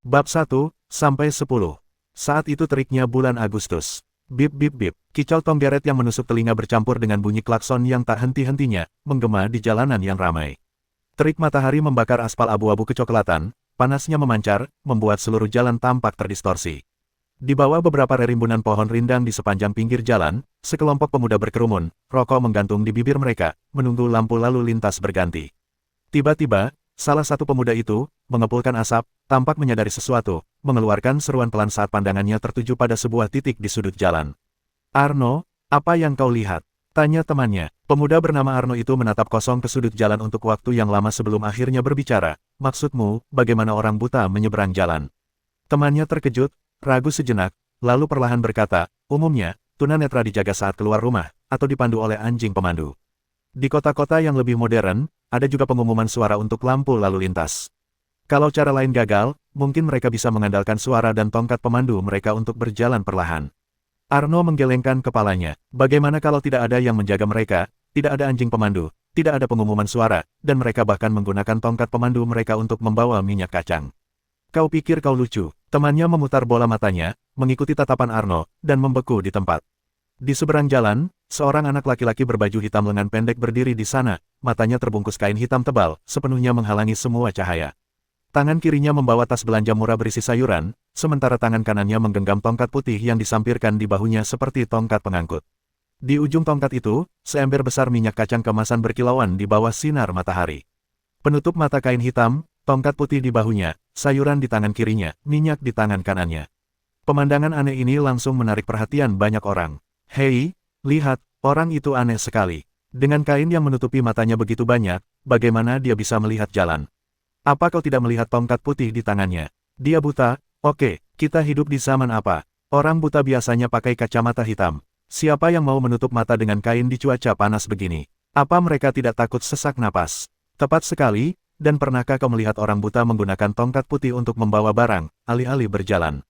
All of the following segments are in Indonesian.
Bab 1-10. Saat itu teriknya bulan Agustus. Bip bip bip, kicau Tonggeret yang menusuk telinga bercampur dengan bunyi klakson yang tak henti-hentinya, menggema di jalanan yang ramai. Terik matahari membakar aspal abu-abu kecoklatan, panasnya memancar, membuat seluruh jalan tampak terdistorsi. Di bawah beberapa rerimbunan pohon rindang di sepanjang pinggir jalan, sekelompok pemuda berkerumun, rokok menggantung di bibir mereka, menunggu lampu lalu lintas berganti. Tiba-tiba, salah satu pemuda itu, mengepulkan asap, tampak menyadari sesuatu, mengeluarkan seruan pelan saat pandangannya tertuju pada sebuah titik di sudut jalan. "Arno, apa yang kau lihat?" tanya temannya. Pemuda bernama Arno itu menatap kosong ke sudut jalan untuk waktu yang lama sebelum akhirnya berbicara. "Maksudmu, bagaimana orang buta menyeberang jalan?" Temannya terkejut, ragu sejenak, lalu perlahan berkata, "Umumnya, tunanetra dijaga saat keluar rumah, atau dipandu oleh anjing pemandu. Di kota-kota yang lebih modern, ada juga pengumuman suara untuk lampu lalu lintas. Kalau cara lain gagal, mungkin mereka bisa mengandalkan suara dan tongkat pemandu mereka untuk berjalan perlahan." Arno menggelengkan kepalanya. Bagaimana kalau tidak ada yang menjaga mereka, tidak ada anjing pemandu, tidak ada pengumuman suara, dan mereka bahkan menggunakan tongkat pemandu mereka untuk membawa minyak kacang? "Kau pikir kau lucu?" Temannya memutar bola matanya, mengikuti tatapan Arno, dan membeku di tempat. Di seberang jalan, seorang anak laki-laki berbaju hitam lengan pendek berdiri di sana, matanya terbungkus kain hitam tebal, sepenuhnya menghalangi semua cahaya. Tangan kirinya membawa tas belanja murah berisi sayuran, sementara tangan kanannya menggenggam tongkat putih yang disampirkan di bahunya seperti tongkat pengangkut. Di ujung tongkat itu, seember besar minyak kacang kemasan berkilauan di bawah sinar matahari. Penutup mata kain hitam, tongkat putih di bahunya, sayuran di tangan kirinya, minyak di tangan kanannya. Pemandangan aneh ini langsung menarik perhatian banyak orang. "Hei, lihat, orang itu aneh sekali. Dengan kain yang menutupi matanya begitu banyak, bagaimana dia bisa melihat jalan? Apa kau tidak melihat tongkat putih di tangannya? Dia buta? Oke, kita hidup di zaman apa? Orang buta biasanya pakai kacamata hitam. Siapa yang mau menutup mata dengan kain di cuaca panas begini? Apa mereka tidak takut sesak napas?" "Tepat sekali, dan pernahkah kau melihat orang buta menggunakan tongkat putih untuk membawa barang, alih-alih berjalan?"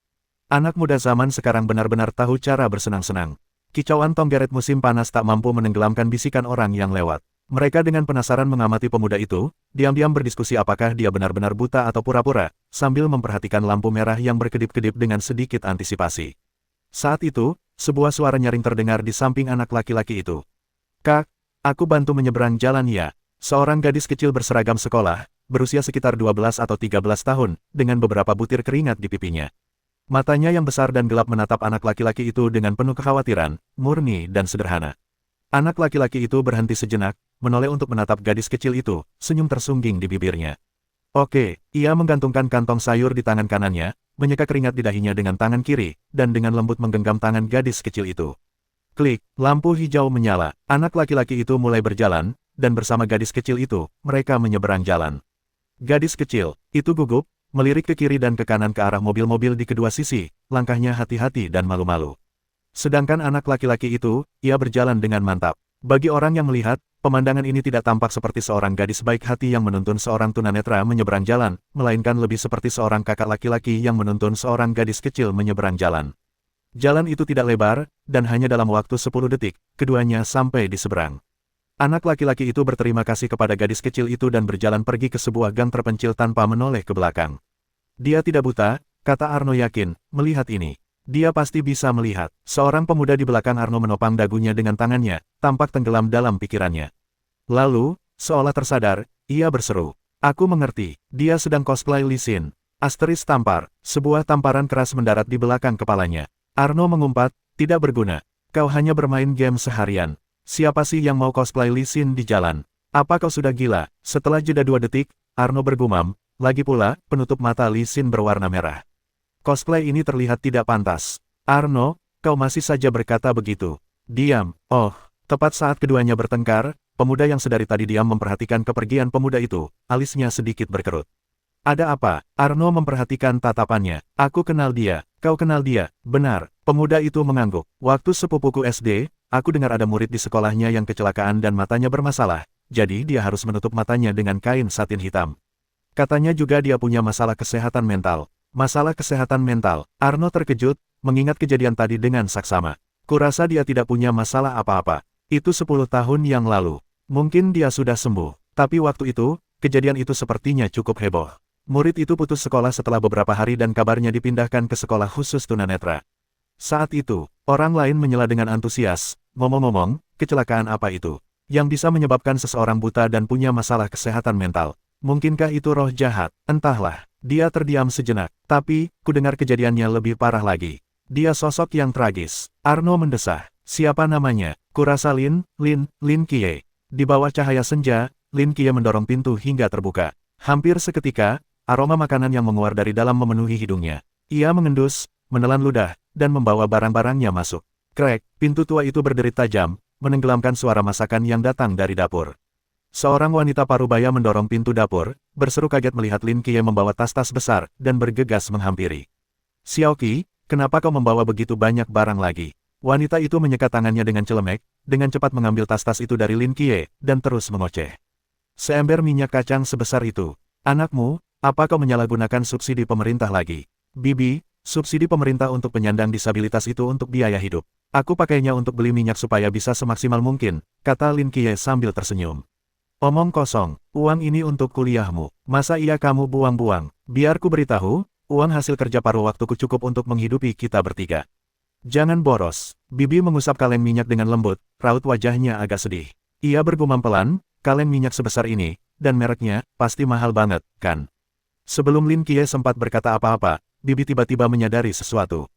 Anak muda zaman sekarang benar-benar tahu cara bersenang-senang. Kicauan Tonggeret musim panas tak mampu menenggelamkan bisikan orang yang lewat. Mereka dengan penasaran mengamati pemuda itu, diam-diam berdiskusi apakah dia benar-benar buta atau pura-pura, sambil memperhatikan lampu merah yang berkedip-kedip dengan sedikit antisipasi. Saat itu, sebuah suara nyaring terdengar di samping anak laki-laki itu. "Kak, aku bantu menyeberang jalan ya." Seorang gadis kecil berseragam sekolah, berusia sekitar 12 atau 13 tahun, dengan beberapa butir keringat di pipinya. Matanya yang besar dan gelap menatap anak laki-laki itu dengan penuh kekhawatiran, murni dan sederhana. Anak laki-laki itu berhenti sejenak, menoleh untuk menatap gadis kecil itu, senyum tersungging di bibirnya. "Oke," ia menggantungkan kantong sayur di tangan kanannya, menyeka keringat di dahinya dengan tangan kiri, dan dengan lembut menggenggam tangan gadis kecil itu. Klik, lampu hijau menyala, anak laki-laki itu mulai berjalan, dan bersama gadis kecil itu, mereka menyeberang jalan. Gadis kecil itu gugup, melirik ke kiri dan ke kanan ke arah mobil-mobil di kedua sisi, langkahnya hati-hati dan malu-malu. Sedangkan anak laki-laki itu, ia berjalan dengan mantap. Bagi orang yang melihat, pemandangan ini tidak tampak seperti seorang gadis baik hati yang menuntun seorang tunanetra menyeberang jalan, melainkan lebih seperti seorang kakak laki-laki yang menuntun seorang gadis kecil menyeberang jalan. Jalan itu tidak lebar, dan hanya dalam waktu 10 detik, keduanya sampai di seberang. Anak laki-laki itu berterima kasih kepada gadis kecil itu dan berjalan pergi ke sebuah gang terpencil tanpa menoleh ke belakang. Dia tidak buta, kata Arno yakin, melihat ini. Dia pasti bisa melihat. Seorang pemuda di belakang Arno menopang dagunya dengan tangannya, tampak tenggelam dalam pikirannya. Lalu, seolah tersadar, ia berseru. "Aku mengerti, dia sedang cosplay Lee Sin." Asteris tampar, sebuah tamparan keras mendarat di belakang kepalanya. Arno mengumpat, "Tidak berguna. Kau hanya bermain game seharian. Siapa sih yang mau cosplay Lee Sin di jalan? Apa kau sudah gila?" Setelah jeda 2 detik, Arno bergumam, lagi pula, penutup mata Lee Sin berwarna merah. "Cosplay ini terlihat tidak pantas." "Arno, kau masih saja berkata begitu. Diam." Oh, tepat saat keduanya bertengkar, pemuda yang sedari tadi diam memperhatikan kepergian pemuda itu, alisnya sedikit berkerut. "Ada apa?" Arno memperhatikan tatapannya. "Aku kenal dia." "Kau kenal dia?" "Benar." Pemuda itu mengangguk. "Waktu sepupuku SD, aku dengar ada murid di sekolahnya yang kecelakaan dan matanya bermasalah, jadi dia harus menutup matanya dengan kain satin hitam. Katanya juga dia punya masalah kesehatan mental." "Masalah kesehatan mental?" Arno terkejut, mengingat kejadian tadi dengan saksama. "Kurasa dia tidak punya masalah apa-apa. Itu 10 tahun yang lalu. Mungkin dia sudah sembuh. Tapi waktu itu, kejadian itu sepertinya cukup heboh. Murid itu putus sekolah setelah beberapa hari dan kabarnya dipindahkan ke sekolah khusus tunanetra. Saat itu, orang lain menyela dengan antusias, ngomong-ngomong, kecelakaan apa itu? Yang bisa menyebabkan seseorang buta dan punya masalah kesehatan mental. Mungkinkah itu roh jahat? Entahlah. Dia terdiam sejenak. Tapi, kudengar kejadiannya lebih parah lagi. Dia sosok yang tragis. Arno mendesah. Siapa namanya? Kurasa Lin Qiye. Di bawah cahaya senja, Lin Qiye mendorong pintu hingga terbuka. Hampir seketika, aroma makanan yang menguar dari dalam memenuhi hidungnya. Ia mengendus, menelan ludah, dan membawa barang-barangnya masuk. Krek, pintu tua itu berderit tajam, menenggelamkan suara masakan yang datang dari dapur. Seorang wanita parubaya mendorong pintu dapur, berseru kaget melihat Lin Qiye membawa tas-tas besar, dan bergegas menghampiri. Xiaoqi, kenapa kau membawa begitu banyak barang lagi? Wanita itu menyekat tangannya dengan celemek, dengan cepat mengambil tas-tas itu dari Lin Qiye, dan terus mengoceh. Seember minyak kacang sebesar itu. Anakmu, apa kau menyalahgunakan subsidi pemerintah lagi? Bibi, subsidi pemerintah untuk penyandang disabilitas itu untuk biaya hidup. Aku pakainya untuk beli minyak supaya bisa semaksimal mungkin, kata Lin Qiye sambil tersenyum. Omong kosong, uang ini untuk kuliahmu. Masa iya kamu buang-buang? Biar ku beritahu, uang hasil kerja paruh waktuku cukup untuk menghidupi kita bertiga. Jangan boros. Bibi mengusap kaleng minyak dengan lembut, raut wajahnya agak sedih. Ia bergumam pelan, kaleng minyak sebesar ini, dan mereknya, pasti mahal banget, kan? Sebelum Lin Qiye sempat berkata apa-apa, Bibi tiba-tiba menyadari sesuatu.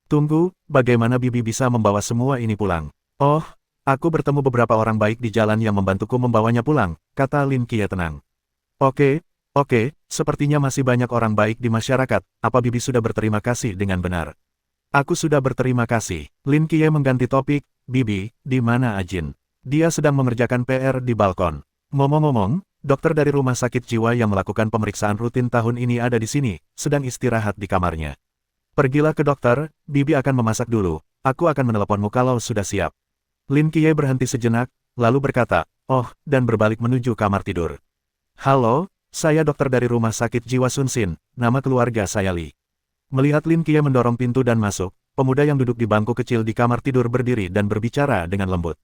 Tunggu, bagaimana Bibi bisa membawa semua ini pulang? Oh, aku bertemu beberapa orang baik di jalan yang membantuku membawanya pulang, kata Lin Qiye tenang. Oke, sepertinya masih banyak orang baik di masyarakat, apa Bibi sudah berterima kasih dengan benar? Aku sudah berterima kasih. Lin Qiye mengganti topik, Bibi, di mana Ajin? Dia sedang mengerjakan PR di balkon. Ngomong-ngomong, dokter dari rumah sakit jiwa yang melakukan pemeriksaan rutin tahun ini ada di sini, sedang istirahat di kamarnya. Pergilah ke dokter, Bibi akan memasak dulu, aku akan meneleponmu kalau sudah siap. Lin Qiye berhenti sejenak, lalu berkata, oh, dan berbalik menuju kamar tidur. Halo, saya dokter dari rumah sakit jiwa Sunsin, nama keluarga saya Li. Melihat Lin Qiye mendorong pintu dan masuk, pemuda yang duduk di bangku kecil di kamar tidur berdiri dan berbicara dengan lembut.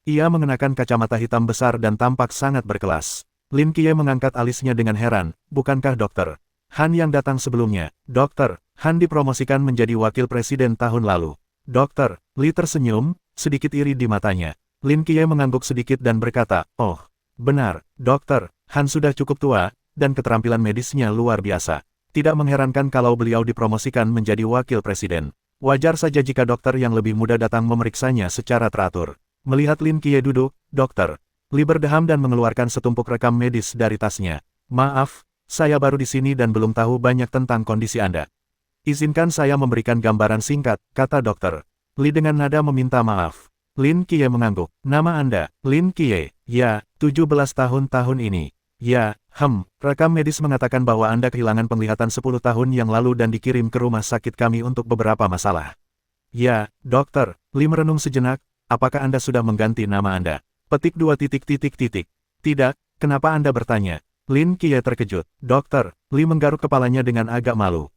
Ia mengenakan kacamata hitam besar dan tampak sangat berkelas. Lin Qiye mengangkat alisnya dengan heran, bukankah Dokter Han yang datang sebelumnya? Dokter Han dipromosikan menjadi wakil presiden tahun lalu. Dokter Li tersenyum, sedikit iri di matanya. Lin Qiye mengangguk sedikit dan berkata, oh, benar, Dokter Han sudah cukup tua, dan keterampilan medisnya luar biasa. Tidak mengherankan kalau beliau dipromosikan menjadi wakil presiden. Wajar saja jika dokter yang lebih muda datang memeriksanya secara teratur. Melihat Lin Qiye duduk, Dokter Li berdeham dan mengeluarkan setumpuk rekam medis dari tasnya. Maaf, saya baru di sini dan belum tahu banyak tentang kondisi Anda. Izinkan saya memberikan gambaran singkat, kata Dokter Li dengan nada meminta maaf. Lin Qiye mengangguk. Nama Anda, Lin Qiye? Ya, 17 tahun ini. Ya, rekam medis mengatakan bahwa Anda kehilangan penglihatan 10 tahun yang lalu dan dikirim ke rumah sakit kami untuk beberapa masalah. Ya, Dokter, Li merenung sejenak, apakah Anda sudah mengganti nama Anda? Petik 2 titik. Tidak, kenapa Anda bertanya? Lin Qiye terkejut. Dokter, Li menggaruk kepalanya dengan agak malu.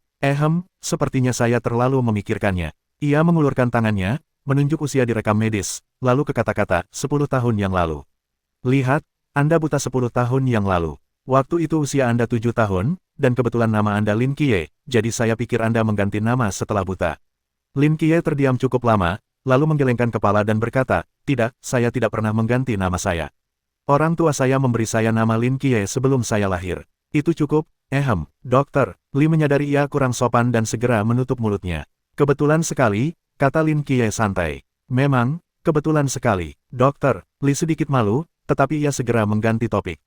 Sepertinya saya terlalu memikirkannya. Ia mengulurkan tangannya, menunjuk usia di rekam medis, lalu ke kata-kata, 10 tahun yang lalu. Lihat, Anda buta 10 tahun yang lalu. Waktu itu usia Anda 7 tahun, dan kebetulan nama Anda Lin Qiye, jadi saya pikir Anda mengganti nama setelah buta. Lin Qiye terdiam cukup lama, lalu menggelengkan kepala dan berkata, tidak, saya tidak pernah mengganti nama saya. Orang tua saya memberi saya nama Lin Qiye sebelum saya lahir. Itu cukup, Dokter. Li menyadari ia kurang sopan dan segera menutup mulutnya. Kebetulan sekali, kata Lin Qiye santai. Memang, kebetulan sekali, Dokter. Li sedikit malu, tetapi ia segera mengganti topik.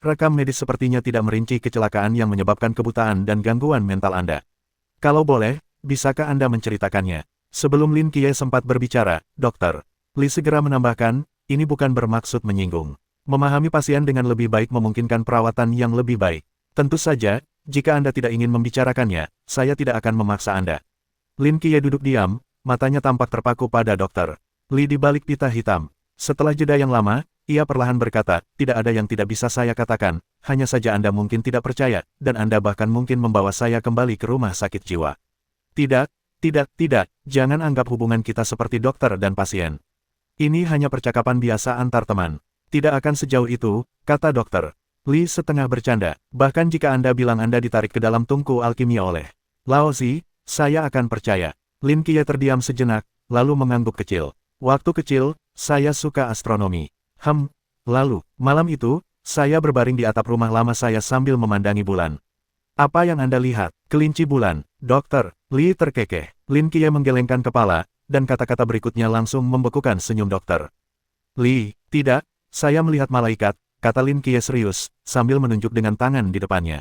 Rekam medis sepertinya tidak merinci kecelakaan yang menyebabkan kebutaan dan gangguan mental Anda. Kalau boleh, bisakah Anda menceritakannya? Sebelum Lin Qiye sempat berbicara, Dokter Li segera menambahkan, ini bukan bermaksud menyinggung. Memahami pasien dengan lebih baik memungkinkan perawatan yang lebih baik. Tentu saja, jika Anda tidak ingin membicarakannya, saya tidak akan memaksa Anda. Lin Qiye duduk diam, matanya tampak terpaku pada Dokter Li di balik pita hitam. Setelah jeda yang lama, ia perlahan berkata, tidak ada yang tidak bisa saya katakan, hanya saja Anda mungkin tidak percaya, dan Anda bahkan mungkin membawa saya kembali ke rumah sakit jiwa. Tidak, jangan anggap hubungan kita seperti dokter dan pasien. Ini hanya percakapan biasa antar teman. Tidak akan sejauh itu, kata dokter Li setengah bercanda, bahkan jika Anda bilang Anda ditarik ke dalam tungku alkimia oleh Lao Zi, saya akan percaya. Lin Qiye terdiam sejenak, lalu mengangguk kecil. Waktu kecil, saya suka astronomi. Lalu, malam itu, saya berbaring di atap rumah lama saya sambil memandangi bulan. Apa yang Anda lihat? Kelinci bulan, dokter. Li terkekeh. Lin Qiye menggelengkan kepala, dan kata-kata berikutnya langsung membekukan senyum dokter. Li, tidak, saya melihat malaikat, kata Lin Qiye serius, sambil menunjuk dengan tangan di depannya.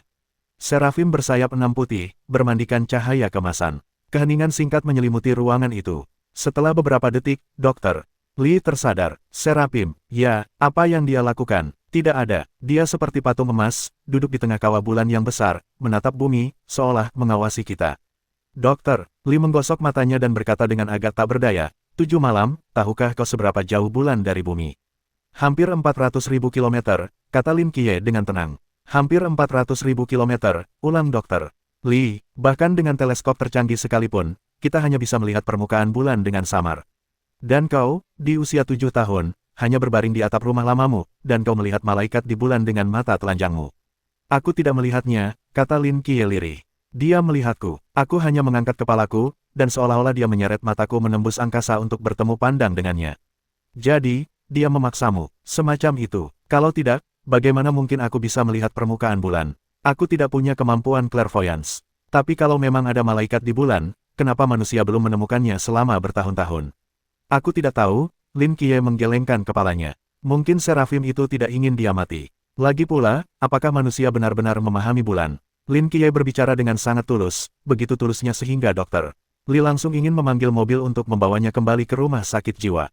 Serafim bersayap enam putih, bermandikan cahaya kemasan. Keheningan singkat menyelimuti ruangan itu. Setelah beberapa detik, dokter Li tersadar. Serafim, ya, apa yang dia lakukan? Tidak ada. Dia seperti patung emas, duduk di tengah kawah bulan yang besar, menatap bumi, seolah mengawasi kita. Dokter, Li menggosok matanya dan berkata dengan agak tak berdaya, 7 malam, tahukah kau seberapa jauh bulan dari bumi? Hampir 400.000 kilometer, kata Lin Qiye dengan tenang. Hampir 400.000 kilometer, ulang dokter Li, bahkan dengan teleskop tercanggih sekalipun, kita hanya bisa melihat permukaan bulan dengan samar. Dan kau, di usia 7 tahun, hanya berbaring di atap rumah lamamu, dan kau melihat malaikat di bulan dengan mata telanjangmu. Aku tidak melihatnya, kata Lin Qiye lirih. Dia melihatku. Aku hanya mengangkat kepalaku, dan seolah-olah dia menyeret mataku menembus angkasa untuk bertemu pandang dengannya. Jadi, dia memaksamu. Semacam itu. Kalau tidak, bagaimana mungkin aku bisa melihat permukaan bulan? Aku tidak punya kemampuan clairvoyance. Tapi kalau memang ada malaikat di bulan, kenapa manusia belum menemukannya selama bertahun-tahun? Aku tidak tahu. Lin Qiye menggelengkan kepalanya. Mungkin serafim itu tidak ingin dia mati. Lagi pula, apakah manusia benar-benar memahami bulan? Lin Qiye berbicara dengan sangat tulus, begitu tulusnya sehingga dokter Li langsung ingin memanggil mobil untuk membawanya kembali ke rumah sakit jiwa.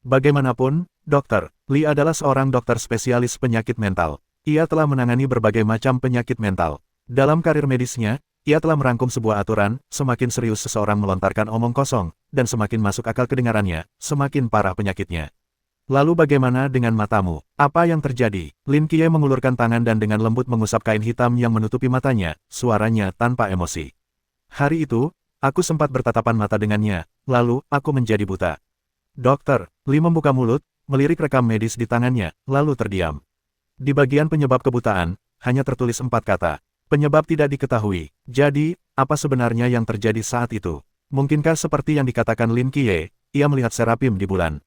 Bagaimanapun, dokter Li adalah seorang dokter spesialis penyakit mental. Ia telah menangani berbagai macam penyakit mental. Dalam karir medisnya, ia telah merangkum sebuah aturan, semakin serius seseorang melontarkan omong kosong, dan semakin masuk akal kedengarannya, semakin parah penyakitnya. Lalu bagaimana dengan matamu? Apa yang terjadi? Lin Qiye mengulurkan tangan dan dengan lembut mengusap kain hitam yang menutupi matanya, suaranya tanpa emosi. Hari itu, aku sempat bertatapan mata dengannya, lalu aku menjadi buta. Dokter Li membuka mulut, melirik rekam medis di tangannya, lalu terdiam. Di bagian penyebab kebutaan, hanya tertulis 4 kata. Penyebab tidak diketahui. Jadi, apa sebenarnya yang terjadi saat itu? Mungkinkah seperti yang dikatakan Lin Qiye, ia melihat serafim di bulan?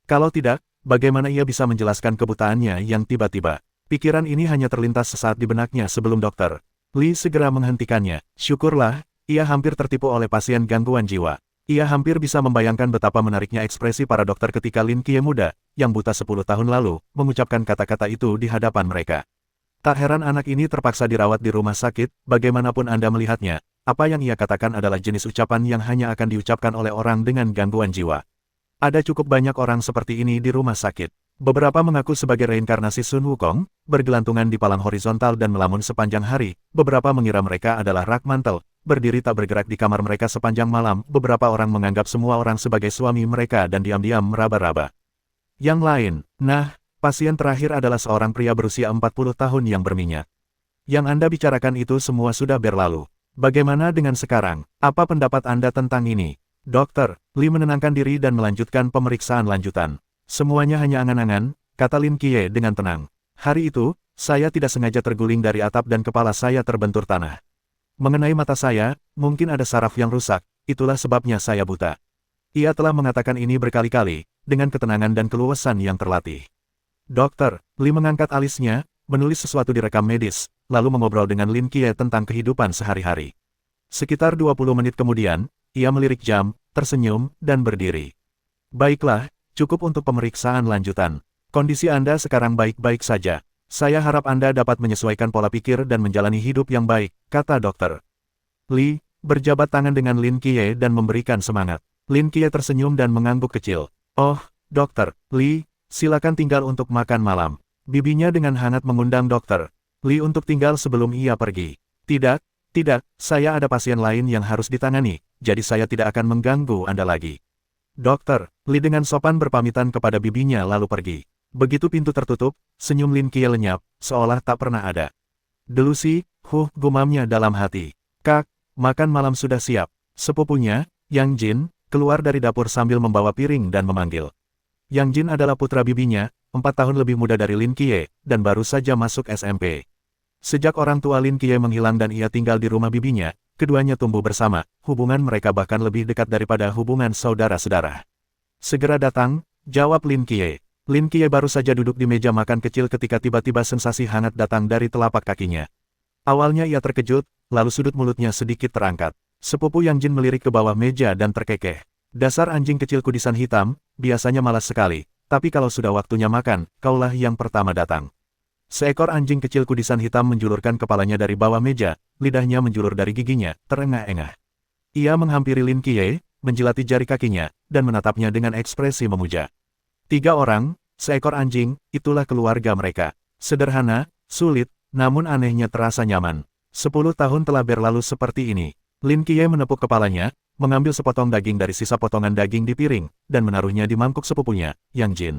Kalau tidak, bagaimana ia bisa menjelaskan kebutaannya yang tiba-tiba? Pikiran ini hanya terlintas sesaat di benaknya sebelum dokter Li segera menghentikannya. Syukurlah, ia hampir tertipu oleh pasien gangguan jiwa. Ia hampir bisa membayangkan betapa menariknya ekspresi para dokter ketika Lin Qiye muda, yang buta 10 tahun lalu, mengucapkan kata-kata itu di hadapan mereka. Tak heran anak ini terpaksa dirawat di rumah sakit, bagaimanapun Anda melihatnya, apa yang ia katakan adalah jenis ucapan yang hanya akan diucapkan oleh orang dengan gangguan jiwa. Ada cukup banyak orang seperti ini di rumah sakit. Beberapa mengaku sebagai reinkarnasi Sun Wukong, bergelantungan di palang horizontal dan melamun sepanjang hari, beberapa mengira mereka adalah rak mantel, berdiri tak bergerak di kamar mereka sepanjang malam, beberapa orang menganggap semua orang sebagai suami mereka dan diam-diam meraba-raba. Yang lain, pasien terakhir adalah seorang pria berusia 40 tahun yang berminyak. Yang Anda bicarakan itu semua sudah berlalu. Bagaimana dengan sekarang? Apa pendapat Anda tentang ini? Dokter Li menenangkan diri dan melanjutkan pemeriksaan lanjutan. Semuanya hanya angan-angan, kata Lin Qiye dengan tenang. Hari itu, saya tidak sengaja terguling dari atap dan kepala saya terbentur tanah. Mengenai mata saya, mungkin ada saraf yang rusak, itulah sebabnya saya buta. Ia telah mengatakan ini berkali-kali, dengan ketenangan dan keluasan yang terlatih. Dokter Li mengangkat alisnya, menulis sesuatu di rekam medis, lalu mengobrol dengan Lin Qiye tentang kehidupan sehari-hari. Sekitar 20 menit kemudian, ia melirik jam, tersenyum, dan berdiri. Baiklah, cukup untuk pemeriksaan lanjutan. Kondisi Anda sekarang baik-baik saja. Saya harap Anda dapat menyesuaikan pola pikir dan menjalani hidup yang baik, kata dokter Li, berjabat tangan dengan Lin Qiye dan memberikan semangat. Lin Qiye tersenyum dan mengangguk kecil. Oh, dokter Li, silakan tinggal untuk makan malam. Bibinya dengan hangat mengundang dokter Li untuk tinggal sebelum ia pergi. Tidak, saya ada pasien lain yang harus ditangani, jadi saya tidak akan mengganggu Anda lagi. Dokter Li dengan sopan berpamitan kepada bibinya lalu pergi. Begitu pintu tertutup, senyum Lin Qiye lenyap, seolah tak pernah ada. Delusi, gumamnya dalam hati. Kak, makan malam sudah siap. Sepupunya, Yang Jin, keluar dari dapur sambil membawa piring dan memanggil. Yang Jin adalah putra bibinya, 4 tahun lebih muda dari Lin Qiye, dan baru saja masuk SMP. Sejak orang tua Lin Qiye menghilang dan ia tinggal di rumah bibinya, keduanya tumbuh bersama, hubungan mereka bahkan lebih dekat daripada hubungan saudara-saudara. Segera datang, jawab Lin Qiye. Lin Qiye baru saja duduk di meja makan kecil ketika tiba-tiba sensasi hangat datang dari telapak kakinya. Awalnya ia terkejut, lalu sudut mulutnya sedikit terangkat. Sepupu Yang Jin melirik ke bawah meja dan terkekeh. Dasar anjing kecil kudisan hitam, biasanya malas sekali, tapi kalau sudah waktunya makan, kaulah yang pertama datang. Seekor anjing kecil kudisan hitam menjulurkan kepalanya dari bawah meja, lidahnya menjulur dari giginya, terengah-engah. Ia menghampiri Lin Qiye, menjilati jari kakinya, dan menatapnya dengan ekspresi memuja. 3 orang, seekor anjing, itulah keluarga mereka. Sederhana, sulit, namun anehnya terasa nyaman. 10 tahun telah berlalu seperti ini. Lin Qiye menepuk kepalanya, mengambil sepotong daging dari sisa potongan daging di piring, dan menaruhnya di mangkuk sepupunya, Yang Jin.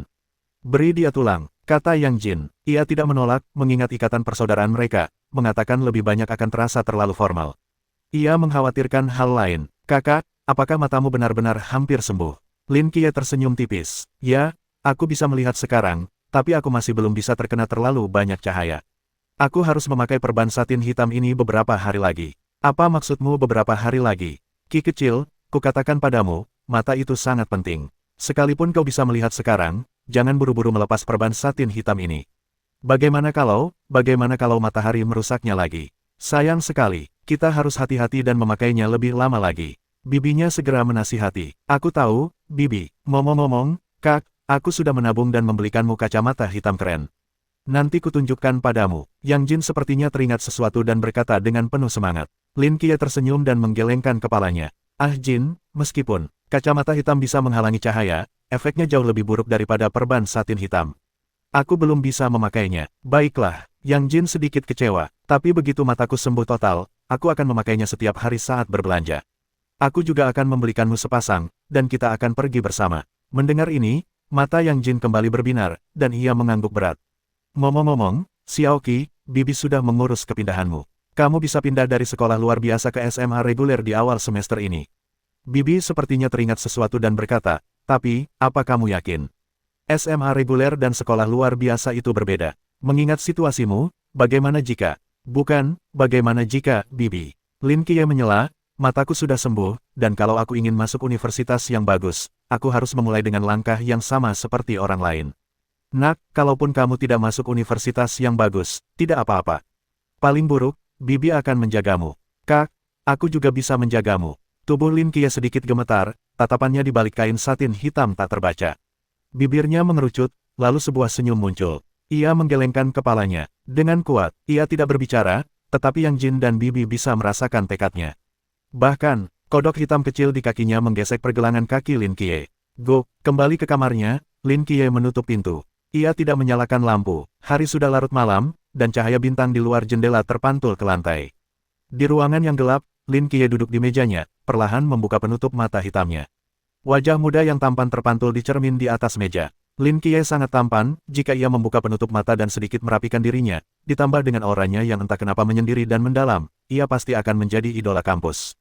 Beri dia tulang, kata Yang Jin. Ia tidak menolak, mengingat ikatan persaudaraan mereka, mengatakan lebih banyak akan terasa terlalu formal. Ia mengkhawatirkan hal lain. Kakak, apakah matamu benar-benar hampir sembuh? Lin Qiye tersenyum tipis. Ya, aku bisa melihat sekarang, tapi aku masih belum bisa terkena terlalu banyak cahaya. Aku harus memakai perban satin hitam ini beberapa hari lagi. Apa maksudmu beberapa hari lagi? Ki kecil, kukatakan padamu, mata itu sangat penting. Sekalipun kau bisa melihat sekarang, jangan buru-buru melepas perban satin hitam ini. Bagaimana kalau matahari merusaknya lagi? Sayang sekali, kita harus hati-hati dan memakainya lebih lama lagi. Bibinya segera menasihati. Aku tahu, Bibi. Ngomong-ngomong, Kak, aku sudah menabung dan membelikanmu kacamata hitam keren. Nanti kutunjukkan padamu. Yang Jin sepertinya teringat sesuatu dan berkata dengan penuh semangat. Lin Qiye tersenyum dan menggelengkan kepalanya. Ah Jin, meskipun kacamata hitam bisa menghalangi cahaya, efeknya jauh lebih buruk daripada perban satin hitam. Aku belum bisa memakainya. Baiklah, Yang Jin sedikit kecewa, tapi begitu mataku sembuh total, aku akan memakainya setiap hari saat berbelanja. Aku juga akan membelikanmu sepasang, dan kita akan pergi bersama. Mendengar ini, mata Yang Jin kembali berbinar, dan ia mengangguk berat. Ngomong-ngomong, Xiaoqi, Bibi sudah mengurus kepindahanmu. Kamu bisa pindah dari sekolah luar biasa ke SMA reguler di awal semester ini. Bibi sepertinya teringat sesuatu dan berkata, tapi, apa kamu yakin? SMA reguler dan sekolah luar biasa itu berbeda. Mengingat situasimu, bagaimana jika? Bukan, bagaimana jika, Bibi? Lin Qiye menyela. Mataku sudah sembuh, dan kalau aku ingin masuk universitas yang bagus, aku harus memulai dengan langkah yang sama seperti orang lain. Nak, kalaupun kamu tidak masuk universitas yang bagus, tidak apa-apa. Paling buruk, Bibi akan menjagamu. Kak, aku juga bisa menjagamu. Tubuh Lin Qiye sedikit gemetar, tatapannya di balik kain satin hitam tak terbaca. Bibirnya mengerucut, lalu sebuah senyum muncul. Ia menggelengkan kepalanya. Dengan kuat, ia tidak berbicara, tetapi Yang Jin dan Bibi bisa merasakan tekadnya. Bahkan, kodok hitam kecil di kakinya menggesek pergelangan kaki Lin Qiye. Go, kembali ke kamarnya, Lin Qiye menutup pintu. Ia tidak menyalakan lampu, hari sudah larut malam, dan cahaya bintang di luar jendela terpantul ke lantai. Di ruangan yang gelap, Lin Qiye duduk di mejanya, perlahan membuka penutup mata hitamnya. Wajah muda yang tampan terpantul di cermin di atas meja. Lin Qiye sangat tampan, jika ia membuka penutup mata dan sedikit merapikan dirinya, ditambah dengan auranya yang entah kenapa menyendiri dan mendalam, ia pasti akan menjadi idola kampus.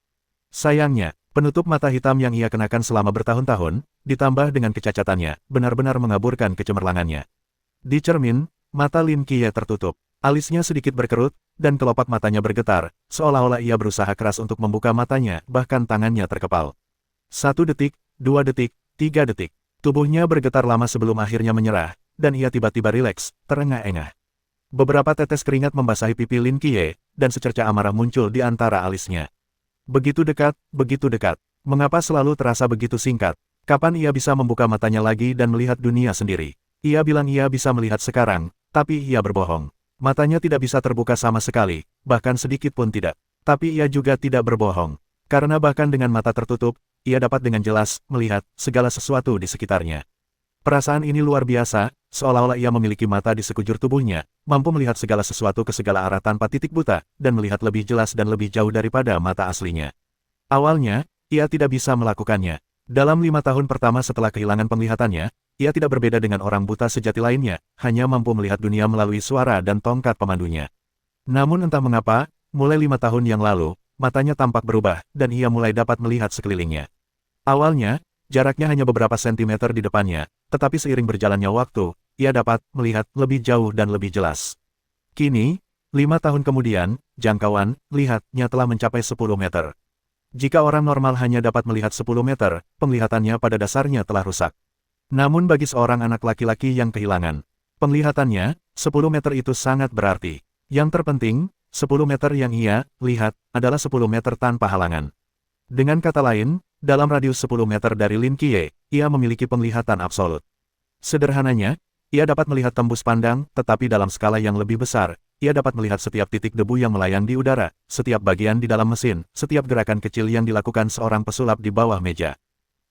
Sayangnya, penutup mata hitam yang ia kenakan selama bertahun-tahun, ditambah dengan kecacatannya, benar-benar mengaburkan kecemerlangannya. Di cermin, mata Lin Qiye tertutup, alisnya sedikit berkerut, dan kelopak matanya bergetar, seolah-olah ia berusaha keras untuk membuka matanya, bahkan tangannya terkepal. 1 detik, 2 detik, 3 detik. Tubuhnya bergetar lama sebelum akhirnya menyerah, dan ia tiba-tiba rileks, terengah-engah. Beberapa tetes keringat membasahi pipi Lin Qiye, dan secerca amarah muncul di antara alisnya. Begitu dekat, mengapa selalu terasa begitu singkat? Kapan ia bisa membuka matanya lagi dan melihat dunia sendiri? Ia bilang ia bisa melihat sekarang, tapi ia berbohong. Matanya tidak bisa terbuka sama sekali, bahkan sedikit pun tidak. Tapi ia juga tidak berbohong. Karena bahkan dengan mata tertutup, ia dapat dengan jelas melihat segala sesuatu di sekitarnya. Perasaan ini luar biasa, seolah-olah ia memiliki mata di sekujur tubuhnya, mampu melihat segala sesuatu ke segala arah tanpa titik buta, dan melihat lebih jelas dan lebih jauh daripada mata aslinya. Awalnya, ia tidak bisa melakukannya. Dalam 5 tahun pertama setelah kehilangan penglihatannya, ia tidak berbeda dengan orang buta sejati lainnya, hanya mampu melihat dunia melalui suara dan tongkat pemandunya. Namun entah mengapa, mulai 5 tahun yang lalu, matanya tampak berubah, dan ia mulai dapat melihat sekelilingnya. Awalnya, jaraknya hanya beberapa sentimeter di depannya, tetapi seiring berjalannya waktu, ia dapat melihat lebih jauh dan lebih jelas. Kini, 5 tahun kemudian, jangkauan lihatnya telah mencapai 10 meter. Jika orang normal hanya dapat melihat 10 meter, penglihatannya pada dasarnya telah rusak. Namun bagi seorang anak laki-laki yang kehilangan penglihatannya, 10 meter itu sangat berarti. Yang terpenting, 10 meter yang ia lihat adalah 10 meter tanpa halangan. Dengan kata lain, dalam radius 10 meter dari Lin Qiye, ia memiliki penglihatan absolut. Sederhananya, ia dapat melihat tembus pandang, tetapi dalam skala yang lebih besar, ia dapat melihat setiap titik debu yang melayang di udara, setiap bagian di dalam mesin, setiap gerakan kecil yang dilakukan seorang pesulap di bawah meja.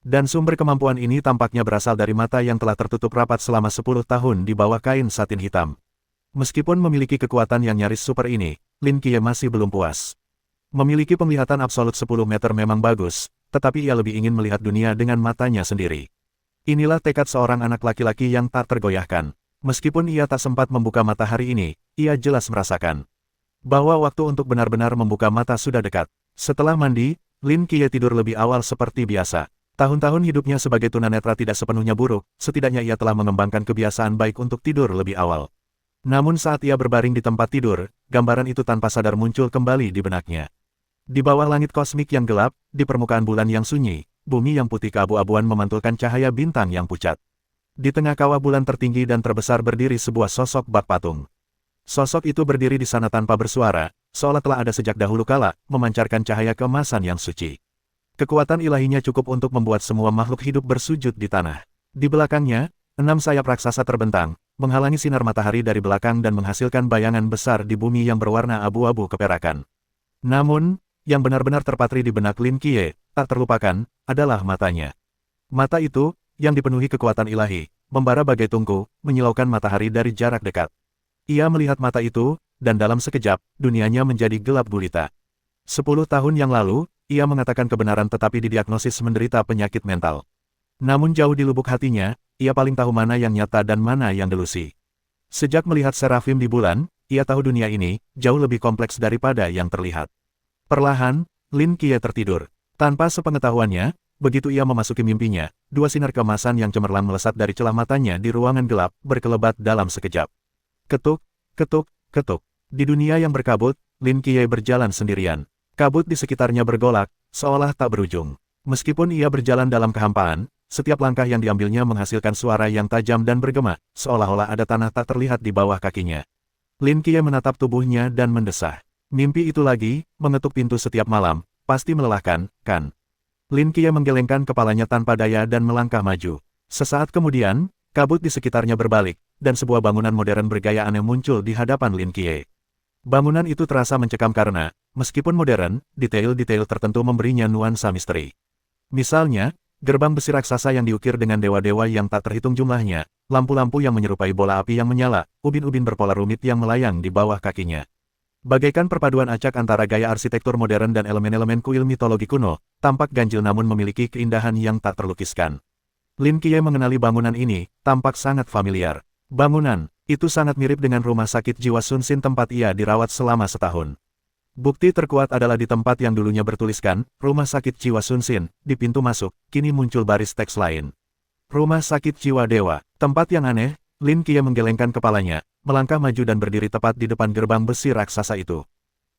Dan sumber kemampuan ini tampaknya berasal dari mata yang telah tertutup rapat selama 10 tahun di bawah kain satin hitam. Meskipun memiliki kekuatan yang nyaris super ini, Lin Qiye masih belum puas. Memiliki penglihatan absolut 10 meter memang bagus, tetapi ia lebih ingin melihat dunia dengan matanya sendiri. Inilah tekad seorang anak laki-laki yang tak tergoyahkan. Meskipun ia tak sempat membuka mata hari ini, ia jelas merasakan bahwa waktu untuk benar-benar membuka mata sudah dekat. Setelah mandi, Lin Qiye tidur lebih awal seperti biasa. Tahun-tahun hidupnya sebagai tunanetra tidak sepenuhnya buruk, setidaknya ia telah mengembangkan kebiasaan baik untuk tidur lebih awal. Namun saat ia berbaring di tempat tidur, gambaran itu tanpa sadar muncul kembali di benaknya. Di bawah langit kosmik yang gelap, di permukaan bulan yang sunyi, bumi yang putih keabu-abuan memantulkan cahaya bintang yang pucat. Di tengah kawah bulan tertinggi dan terbesar berdiri sebuah sosok bak patung. Sosok itu berdiri di sana tanpa bersuara, seolah telah ada sejak dahulu kala, memancarkan cahaya keemasan yang suci. Kekuatan ilahinya cukup untuk membuat semua makhluk hidup bersujud di tanah. Di belakangnya, 6 sayap raksasa terbentang, menghalangi sinar matahari dari belakang dan menghasilkan bayangan besar di bumi yang berwarna abu-abu keperakan. Namun, yang benar-benar terpatri di benak Lin Qiye, tak terlupakan, adalah matanya. Mata itu, yang dipenuhi kekuatan ilahi, membara bagai tungku, menyilaukan matahari dari jarak dekat. Ia melihat mata itu, dan dalam sekejap, dunianya menjadi gelap gulita. 10 tahun yang lalu, ia mengatakan kebenaran tetapi didiagnosis menderita penyakit mental. Namun jauh di lubuk hatinya, ia paling tahu mana yang nyata dan mana yang delusi. Sejak melihat serafim di bulan, ia tahu dunia ini, jauh lebih kompleks daripada yang terlihat. Perlahan, Lin Qiye tertidur. Tanpa sepengetahuannya, begitu ia memasuki mimpinya, 2 sinar keemasan yang cemerlang melesat dari celah matanya di ruangan gelap, berkelebat dalam sekejap. Ketuk, ketuk, ketuk. Di dunia yang berkabut, Lin Qiye berjalan sendirian. Kabut di sekitarnya bergolak, seolah tak berujung. Meskipun ia berjalan dalam kehampaan, setiap langkah yang diambilnya menghasilkan suara yang tajam dan bergema, seolah-olah ada tanah tak terlihat di bawah kakinya. Lin Qiye menatap tubuhnya dan mendesah. Mimpi itu lagi, mengetuk pintu setiap malam, pasti melelahkan, kan? Lin Qiye menggelengkan kepalanya tanpa daya dan melangkah maju. Sesaat kemudian, kabut di sekitarnya berbalik, dan sebuah bangunan modern bergaya aneh muncul di hadapan Lin Qiye. Bangunan itu terasa mencekam karena, meskipun modern, detail-detail tertentu memberinya nuansa misteri. Misalnya, gerbang besi raksasa yang diukir dengan dewa-dewa yang tak terhitung jumlahnya, lampu-lampu yang menyerupai bola api yang menyala, ubin-ubin berpola rumit yang melayang di bawah kakinya. Bagaikan perpaduan acak antara gaya arsitektur modern dan elemen-elemen kuil mitologi kuno, tampak ganjil namun memiliki keindahan yang tak terlukiskan. Lin Qiye mengenali bangunan ini, tampak sangat familiar. Bangunan itu sangat mirip dengan rumah sakit jiwa Sun Xin tempat ia dirawat selama setahun. Bukti terkuat adalah di tempat yang dulunya bertuliskan, Rumah Sakit Jiwa Sun Xin, di pintu masuk, kini muncul baris teks lain. Rumah Sakit Jiwa Dewa, tempat yang aneh. Lin Qiye menggelengkan kepalanya, melangkah maju dan berdiri tepat di depan gerbang besi raksasa itu.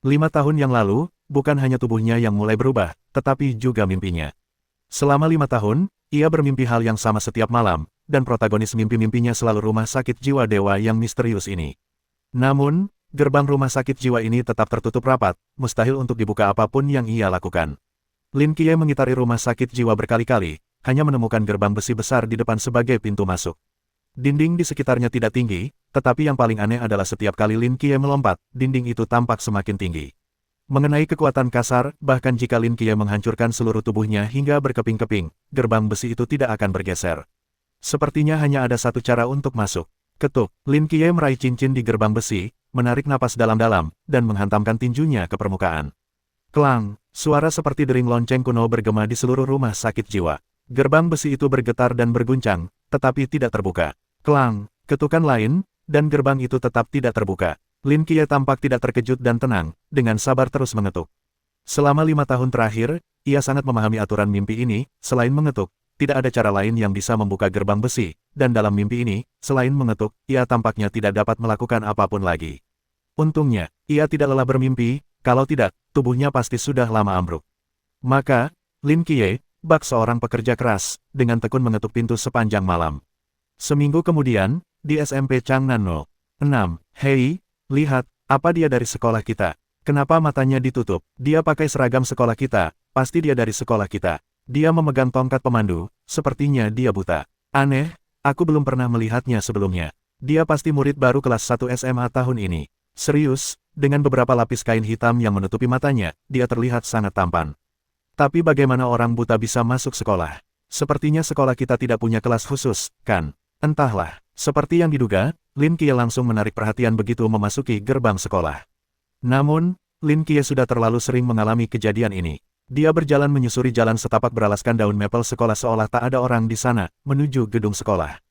5 tahun yang lalu, bukan hanya tubuhnya yang mulai berubah, tetapi juga mimpinya. Selama 5 tahun, ia bermimpi hal yang sama setiap malam, dan protagonis mimpi-mimpinya selalu rumah sakit jiwa dewa yang misterius ini. Namun, gerbang rumah sakit jiwa ini tetap tertutup rapat, mustahil untuk dibuka apapun yang ia lakukan. Lin Qiye mengitari rumah sakit jiwa berkali-kali, hanya menemukan gerbang besi besar di depan sebagai pintu masuk. Dinding di sekitarnya tidak tinggi, tetapi yang paling aneh adalah setiap kali Lin Qiye melompat, dinding itu tampak semakin tinggi. Mengenai kekuatan kasar, bahkan jika Lin Qiye menghancurkan seluruh tubuhnya hingga berkeping-keping, gerbang besi itu tidak akan bergeser. Sepertinya hanya ada satu cara untuk masuk. Ketuk, Lin Qiye meraih cincin di gerbang besi, menarik napas dalam-dalam, dan menghantamkan tinjunya ke permukaan. Klang, suara seperti dering lonceng kuno bergema di seluruh rumah sakit jiwa. Gerbang besi itu bergetar dan berguncang, tetapi tidak terbuka. Klang, ketukan lain, dan gerbang itu tetap tidak terbuka. Lin Qiye tampak tidak terkejut dan tenang, dengan sabar terus mengetuk. Selama 5 tahun terakhir, ia sangat memahami aturan mimpi ini, selain mengetuk, tidak ada cara lain yang bisa membuka gerbang besi, dan dalam mimpi ini, selain mengetuk, ia tampaknya tidak dapat melakukan apapun lagi. Untungnya, ia tidak lelah bermimpi, kalau tidak, tubuhnya pasti sudah lama ambruk. Maka, Lin Qiye, bak seorang pekerja keras, dengan tekun mengetuk pintu sepanjang malam. Seminggu kemudian, di SMP Changnan 06, "Hei, lihat, apa dia dari sekolah kita? Kenapa matanya ditutup? Dia pakai seragam sekolah kita, pasti dia dari sekolah kita. Dia memegang tongkat pemandu, sepertinya dia buta. Aneh, aku belum pernah melihatnya sebelumnya. Dia pasti murid baru kelas 1 SMA tahun ini. Serius, dengan beberapa lapis kain hitam yang menutupi matanya, dia terlihat sangat tampan. Tapi bagaimana orang buta bisa masuk sekolah? Sepertinya sekolah kita tidak punya kelas khusus, kan? Entahlah, seperti yang diduga, Lin Qiye langsung menarik perhatian begitu memasuki gerbang sekolah. Namun, Lin Qiye sudah terlalu sering mengalami kejadian ini. Dia berjalan menyusuri jalan setapak beralaskan daun maple sekolah seolah tak ada orang di sana, menuju gedung sekolah.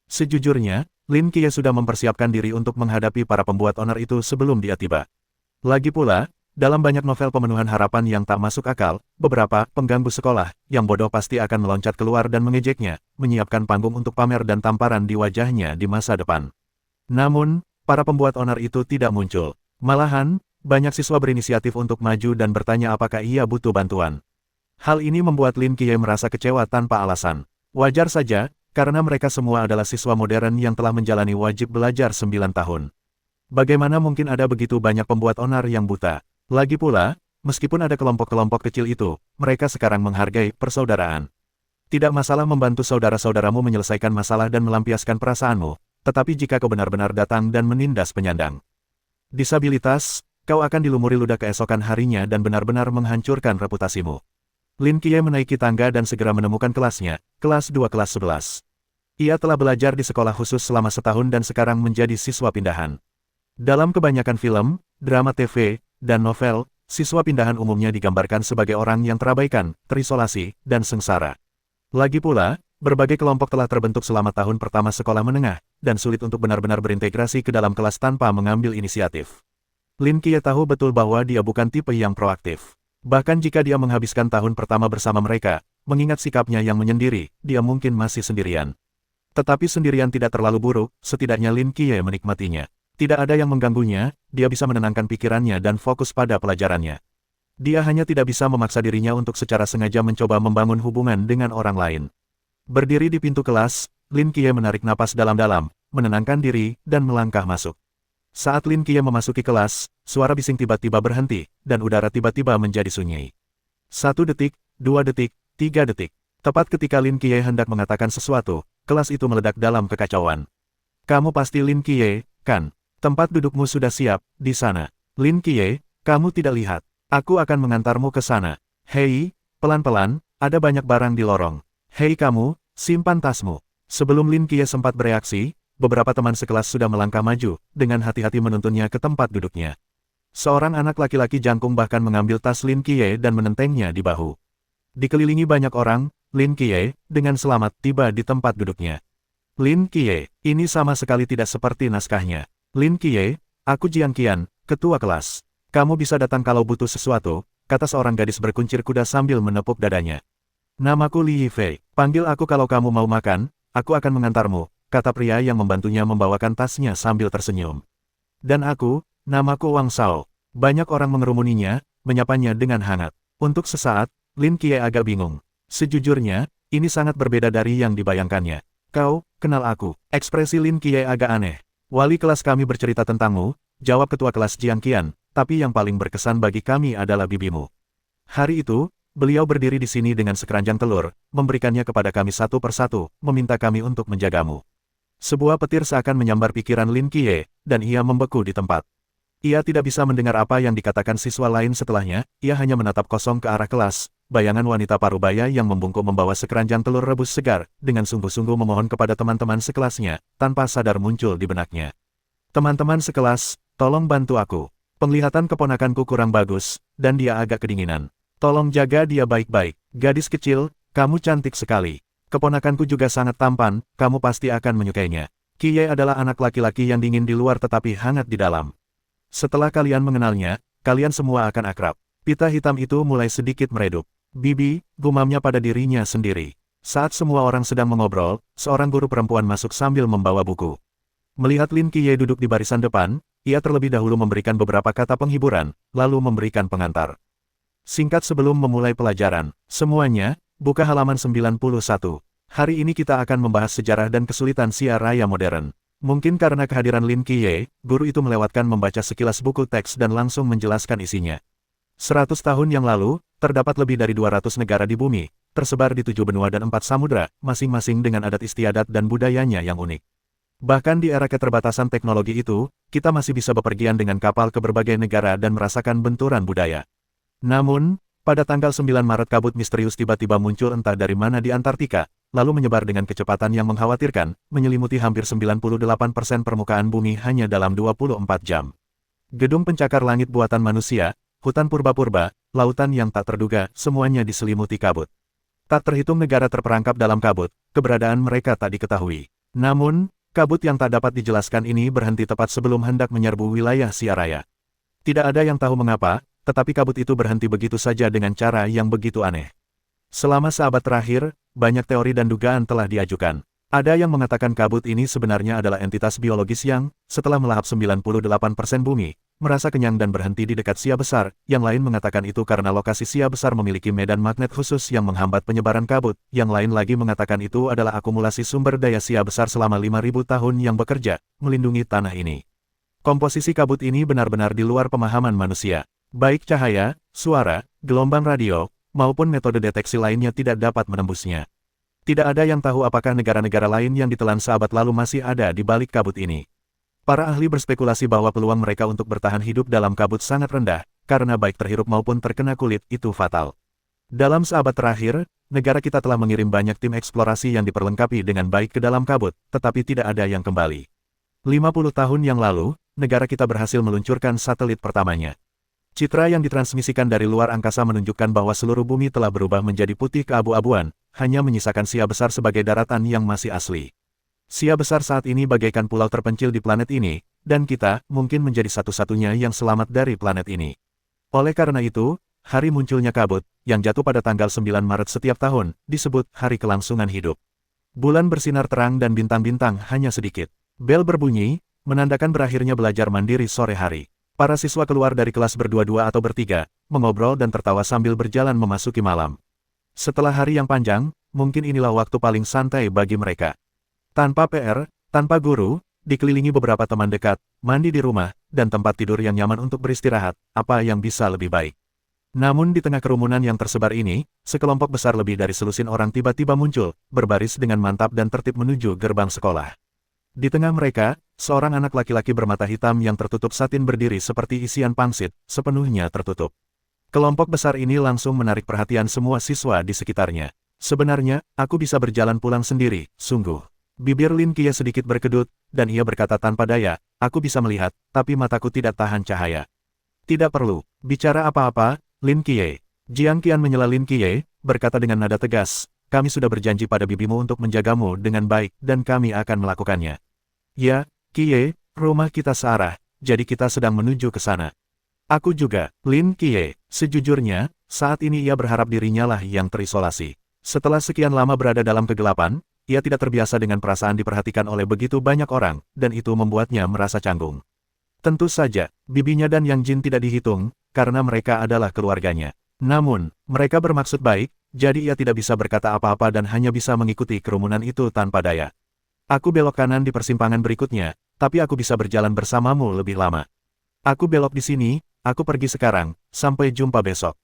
Sejujurnya, Lin Qiye sudah mempersiapkan diri untuk menghadapi para pembuat onar itu sebelum dia tiba. Lagi pula, dalam banyak novel pemenuhan harapan yang tak masuk akal, beberapa pengganggu sekolah yang bodoh pasti akan meloncat keluar dan mengejeknya, menyiapkan panggung untuk pamer dan tamparan di wajahnya di masa depan. Namun, para pembuat onar itu tidak muncul. Malahan, banyak siswa berinisiatif untuk maju dan bertanya apakah ia butuh bantuan. Hal ini membuat Lin Qiye merasa kecewa tanpa alasan. Wajar saja, karena mereka semua adalah siswa modern yang telah menjalani wajib belajar 9 tahun. Bagaimana mungkin ada begitu banyak pembuat onar yang buta? Lagi pula, meskipun ada kelompok-kelompok kecil itu, mereka sekarang menghargai persaudaraan. Tidak masalah membantu saudara-saudaramu menyelesaikan masalah dan melampiaskan perasaanmu, tetapi jika kau benar-benar datang dan menindas penyandang disabilitas, kau akan dilumuri ludah keesokan harinya dan benar-benar menghancurkan reputasimu. Lin Qiye menaiki tangga dan segera menemukan kelasnya, kelas 2 kelas 11. Ia telah belajar di sekolah khusus selama setahun dan sekarang menjadi siswa pindahan. Dalam kebanyakan film, drama TV, dan novel, siswa pindahan umumnya digambarkan sebagai orang yang terabaikan, terisolasi, dan sengsara. Lagi pula, berbagai kelompok telah terbentuk selama tahun pertama sekolah menengah, dan sulit untuk benar-benar berintegrasi ke dalam kelas tanpa mengambil inisiatif. Lin Qiye tahu betul bahwa dia bukan tipe yang proaktif. Bahkan jika dia menghabiskan tahun pertama bersama mereka, mengingat sikapnya yang menyendiri, dia mungkin masih sendirian. Tetapi sendirian tidak terlalu buruk, setidaknya Lin Qiye menikmatinya. Tidak ada yang mengganggunya, dia bisa menenangkan pikirannya dan fokus pada pelajarannya. Dia hanya tidak bisa memaksa dirinya untuk secara sengaja mencoba membangun hubungan dengan orang lain. Berdiri di pintu kelas, Lin Qiye menarik napas dalam-dalam, menenangkan diri, dan melangkah masuk. Saat Lin Qiye memasuki kelas, suara bising tiba-tiba berhenti, dan udara tiba-tiba menjadi sunyi. 1 detik, 2 detik, 3 detik. Tepat ketika Lin Qiye hendak mengatakan sesuatu, kelas itu meledak dalam kekacauan. Kamu pasti Lin Qiye, kan? Tempat dudukmu sudah siap, di sana. Lin Qiye, kamu tidak lihat. Aku akan mengantarmu ke sana. Hei, pelan-pelan, ada banyak barang di lorong. Hei kamu, simpan tasmu. Sebelum Lin Qiye sempat bereaksi, beberapa teman sekelas sudah melangkah maju, dengan hati-hati menuntunnya ke tempat duduknya. Seorang anak laki-laki jangkung bahkan mengambil tas Lin Qiye dan menentengnya di bahu. Dikelilingi banyak orang, Lin Qiye, dengan selamat tiba di tempat duduknya. Lin Qiye, ini sama sekali tidak seperti naskahnya. Lin Qiye, aku Jiang Qian, ketua kelas. Kamu bisa datang kalau butuh sesuatu, kata seorang gadis berkuncir kuda sambil menepuk dadanya. Namaku Li Yifei, panggil aku kalau kamu mau makan, aku akan mengantarmu, kata pria yang membantunya membawakan tasnya sambil tersenyum. Dan aku, namaku Wang Shao. Banyak orang mengerumuninya, menyapanya dengan hangat. Untuk sesaat, Lin Qiye agak bingung. Sejujurnya, ini sangat berbeda dari yang dibayangkannya. Kau, kenal aku. Ekspresi Lin Qiye agak aneh. Wali kelas kami bercerita tentangmu, jawab ketua kelas Jiang Qian, tapi yang paling berkesan bagi kami adalah bibimu. Hari itu, beliau berdiri di sini dengan sekeranjang telur, memberikannya kepada kami satu persatu, meminta kami untuk menjagamu. Sebuah petir seakan menyambar pikiran Lin Qiye, dan ia membeku di tempat. Ia tidak bisa mendengar apa yang dikatakan siswa lain setelahnya, ia hanya menatap kosong ke arah kelas. Bayangan wanita parubaya yang membungkuk membawa sekeranjang telur rebus segar, dengan sungguh-sungguh memohon kepada teman-teman sekelasnya, tanpa sadar muncul di benaknya. Teman-teman sekelas, tolong bantu aku. Penglihatan keponakanku kurang bagus, dan dia agak kedinginan. Tolong jaga dia baik-baik. Gadis kecil, kamu cantik sekali. Keponakanku juga sangat tampan, kamu pasti akan menyukainya. Qiye adalah anak laki-laki yang dingin di luar tetapi hangat di dalam. Setelah kalian mengenalnya, kalian semua akan akrab. Pita hitam itu mulai sedikit meredup. Bibi, gumamnya pada dirinya sendiri. Saat semua orang sedang mengobrol, seorang guru perempuan masuk sambil membawa buku. Melihat Lin Qiye duduk di barisan depan, ia terlebih dahulu memberikan beberapa kata penghiburan, lalu memberikan pengantar. Singkat sebelum memulai pelajaran, semuanya, buka halaman 91. Hari ini kita akan membahas sejarah dan kesulitan Xia Raya modern. Mungkin karena kehadiran Lin Qiye, guru itu melewatkan membaca sekilas buku teks dan langsung menjelaskan isinya. 100 tahun yang lalu, terdapat lebih dari 200 negara di bumi, tersebar di 7 benua dan 4 samudra, masing-masing dengan adat istiadat dan budayanya yang unik. Bahkan di era keterbatasan teknologi itu, kita masih bisa bepergian dengan kapal ke berbagai negara dan merasakan benturan budaya. Namun, pada tanggal 9 Maret kabut misterius tiba-tiba muncul entah dari mana di Antartika, lalu menyebar dengan kecepatan yang mengkhawatirkan, menyelimuti hampir 98% permukaan bumi hanya dalam 24 jam. Gedung pencakar langit buatan manusia, hutan purba-purba, lautan yang tak terduga, semuanya diselimuti kabut. Tak terhitung negara terperangkap dalam kabut, keberadaan mereka tak diketahui. Namun, kabut yang tak dapat dijelaskan ini berhenti tepat sebelum hendak menyerbu wilayah Xia Raya. Tidak ada yang tahu mengapa, tetapi kabut itu berhenti begitu saja dengan cara yang begitu aneh. Selama seabad terakhir, banyak teori dan dugaan telah diajukan. Ada yang mengatakan kabut ini sebenarnya adalah entitas biologis yang, setelah melahap 98% bumi, merasa kenyang dan berhenti di dekat Xia Besar. Yang lain mengatakan itu karena lokasi Xia Besar memiliki medan magnet khusus yang menghambat penyebaran kabut. Yang lain lagi mengatakan itu adalah akumulasi sumber daya Xia Besar selama 5.000 tahun yang bekerja, melindungi tanah ini. Komposisi kabut ini benar-benar di luar pemahaman manusia. Baik cahaya, suara, gelombang radio, maupun metode deteksi lainnya tidak dapat menembusnya. Tidak ada yang tahu apakah negara-negara lain yang ditelan seabad lalu masih ada di balik kabut ini. Para ahli berspekulasi bahwa peluang mereka untuk bertahan hidup dalam kabut sangat rendah, karena baik terhirup maupun terkena kulit itu fatal. Dalam seabad terakhir, negara kita telah mengirim banyak tim eksplorasi yang diperlengkapi dengan baik ke dalam kabut, tetapi tidak ada yang kembali. 50 tahun yang lalu, negara kita berhasil meluncurkan satelit pertamanya. Citra yang ditransmisikan dari luar angkasa menunjukkan bahwa seluruh bumi telah berubah menjadi putih keabu-abuan, hanya menyisakan Xia Besar sebagai daratan yang masih asli. Xia Besar saat ini bagaikan pulau terpencil di planet ini, dan kita mungkin menjadi satu-satunya yang selamat dari planet ini. Oleh karena itu, hari munculnya kabut, yang jatuh pada tanggal 9 Maret setiap tahun, disebut Hari Kelangsungan Hidup. Bulan bersinar terang dan bintang-bintang hanya sedikit. Bel berbunyi, menandakan berakhirnya belajar mandiri sore hari. Para siswa keluar dari kelas berdua-dua atau bertiga, mengobrol dan tertawa sambil berjalan memasuki malam. Setelah hari yang panjang, mungkin inilah waktu paling santai bagi mereka. Tanpa PR, tanpa guru, dikelilingi beberapa teman dekat, mandi di rumah, dan tempat tidur yang nyaman untuk beristirahat, apa yang bisa lebih baik. Namun di tengah kerumunan yang tersebar ini, sekelompok besar lebih dari selusin orang tiba-tiba muncul, berbaris dengan mantap dan tertib menuju gerbang sekolah. Di tengah mereka, seorang anak laki-laki bermata hitam yang tertutup satin berdiri seperti isian pangsit, sepenuhnya tertutup. Kelompok besar ini langsung menarik perhatian semua siswa di sekitarnya. Sebenarnya, aku bisa berjalan pulang sendiri, sungguh. Bibir Lin Qiye sedikit berkedut, dan ia berkata tanpa daya, aku bisa melihat, tapi mataku tidak tahan cahaya. Tidak perlu bicara apa-apa, Lin Qiye. Jiang Qian menyela Lin Qiye, berkata dengan nada tegas, kami sudah berjanji pada bibimu untuk menjagamu dengan baik, dan kami akan melakukannya. Ya, Qiye, rumah kita searah, jadi kita sedang menuju ke sana. Aku juga, Lin Qiye. Sejujurnya, saat ini ia berharap dirinya lah yang terisolasi. Setelah sekian lama berada dalam kegelapan, ia tidak terbiasa dengan perasaan diperhatikan oleh begitu banyak orang, dan itu membuatnya merasa canggung. Tentu saja, bibinya dan Yang Jin tidak dihitung, karena mereka adalah keluarganya. Namun, mereka bermaksud baik, jadi ia tidak bisa berkata apa-apa dan hanya bisa mengikuti kerumunan itu tanpa daya. Aku belok kanan di persimpangan berikutnya, tapi aku bisa berjalan bersamamu lebih lama. Aku belok di sini, aku pergi sekarang, sampai jumpa besok.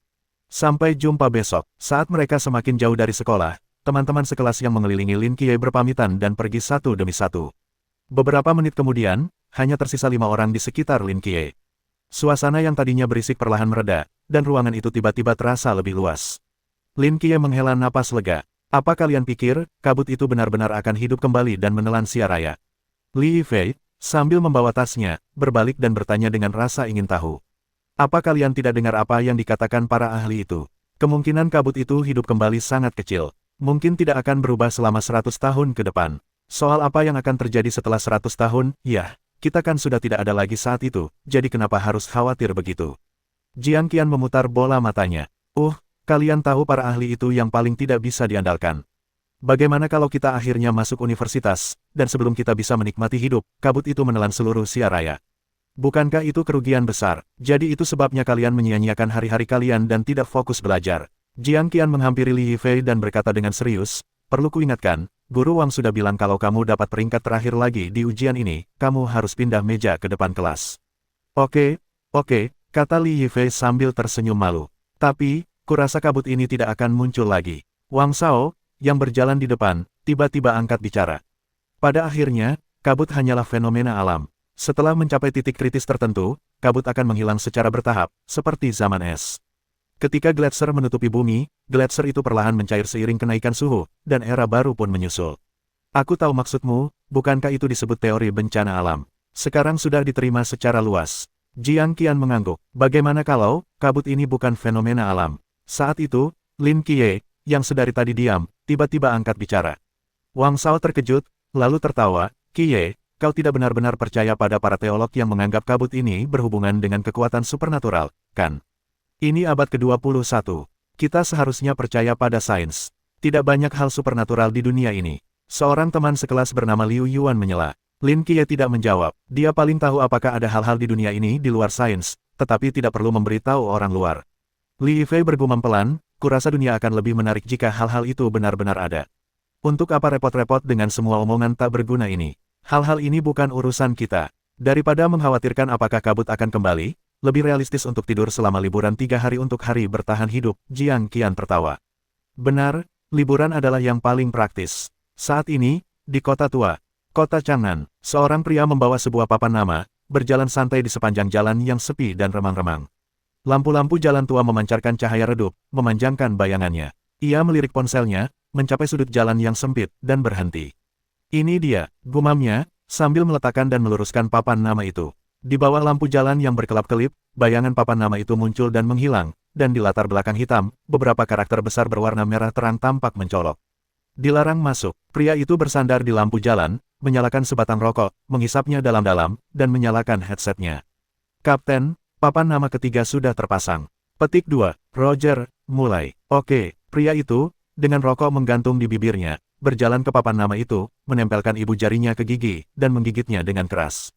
Sampai jumpa besok. Saat mereka semakin jauh dari sekolah, teman-teman sekelas yang mengelilingi Lin Qiye berpamitan dan pergi satu demi satu. Beberapa menit kemudian, hanya tersisa 5 orang di sekitar Lin Qiye. Suasana yang tadinya berisik perlahan mereda, dan ruangan itu tiba-tiba terasa lebih luas. Lin Qiye menghela napas lega. Apa kalian pikir, kabut itu benar-benar akan hidup kembali dan menelan Xia Raya? Li Yifei, sambil membawa tasnya, berbalik dan bertanya dengan rasa ingin tahu. Apa kalian tidak dengar apa yang dikatakan para ahli itu? Kemungkinan kabut itu hidup kembali sangat kecil. Mungkin tidak akan berubah selama 100 tahun ke depan. Soal apa yang akan terjadi setelah 100 tahun, ya, kita kan sudah tidak ada lagi saat itu, jadi kenapa harus khawatir begitu? Jiang Qian memutar bola matanya. Kalian tahu para ahli itu yang paling tidak bisa diandalkan. Bagaimana kalau kita akhirnya masuk universitas, dan sebelum kita bisa menikmati hidup, kabut itu menelan seluruh Xia Raya. Bukankah itu kerugian besar? Jadi itu sebabnya kalian menyia-nyiakan hari-hari kalian dan tidak fokus belajar. Jiang Qian menghampiri Li Yifei dan berkata dengan serius, perlu kuingatkan, Guru Wang sudah bilang kalau kamu dapat peringkat terakhir lagi di ujian ini, kamu harus pindah meja ke depan kelas. Oke, kata Li Yifei sambil tersenyum malu. Tapi, kurasa kabut ini tidak akan muncul lagi. Wang Shao, yang berjalan di depan, tiba-tiba angkat bicara. Pada akhirnya, kabut hanyalah fenomena alam. Setelah mencapai titik kritis tertentu, kabut akan menghilang secara bertahap, seperti zaman es. Ketika gletser menutupi bumi, gletser itu perlahan mencair seiring kenaikan suhu, dan era baru pun menyusul. Aku tahu maksudmu, bukankah itu disebut teori bencana alam? Sekarang sudah diterima secara luas. Jiang Qian mengangguk. Bagaimana kalau, kabut ini bukan fenomena alam? Saat itu, Lin Qiye, yang sedari tadi diam, tiba-tiba angkat bicara. Wang Shao terkejut, lalu tertawa, Qiye, kau tidak benar-benar percaya pada para teolog yang menganggap kabut ini berhubungan dengan kekuatan supernatural, kan? Ini abad ke-21. Kita seharusnya percaya pada sains. Tidak banyak hal supernatural di dunia ini. Seorang teman sekelas bernama Liu Yuan menyela. Lin Qiye tidak menjawab. Dia paling tahu apakah ada hal-hal di dunia ini di luar sains, tetapi tidak perlu memberitahu orang luar. Li Yifei bergumam pelan, kurasa dunia akan lebih menarik jika hal-hal itu benar-benar ada. Untuk apa repot-repot dengan semua omongan tak berguna ini? Hal-hal ini bukan urusan kita. Daripada mengkhawatirkan apakah kabut akan kembali, lebih realistis untuk tidur selama liburan 3 hari untuk hari bertahan hidup, Jiang Qian tertawa. Benar, liburan adalah yang paling praktis. Saat ini, di kota tua, kota Changnan, seorang pria membawa sebuah papan nama, berjalan santai di sepanjang jalan yang sepi dan remang-remang. Lampu-lampu jalan tua memancarkan cahaya redup, memanjangkan bayangannya. Ia melirik ponselnya, mencapai sudut jalan yang sempit, dan berhenti. Ini dia, gumamnya, sambil meletakkan dan meluruskan papan nama itu. Di bawah lampu jalan yang berkelap-kelip, bayangan papan nama itu muncul dan menghilang, dan di latar belakang hitam, beberapa karakter besar berwarna merah terang tampak mencolok. Dilarang masuk, pria itu bersandar di lampu jalan, menyalakan sebatang rokok, menghisapnya dalam-dalam, dan menyalakan headsetnya. Kapten, papan nama ketiga sudah terpasang. Petik 2, Roger, mulai. Oke, pria itu, dengan rokok menggantung di bibirnya, berjalan ke papan nama itu, menempelkan ibu jarinya ke gigi, dan menggigitnya dengan keras.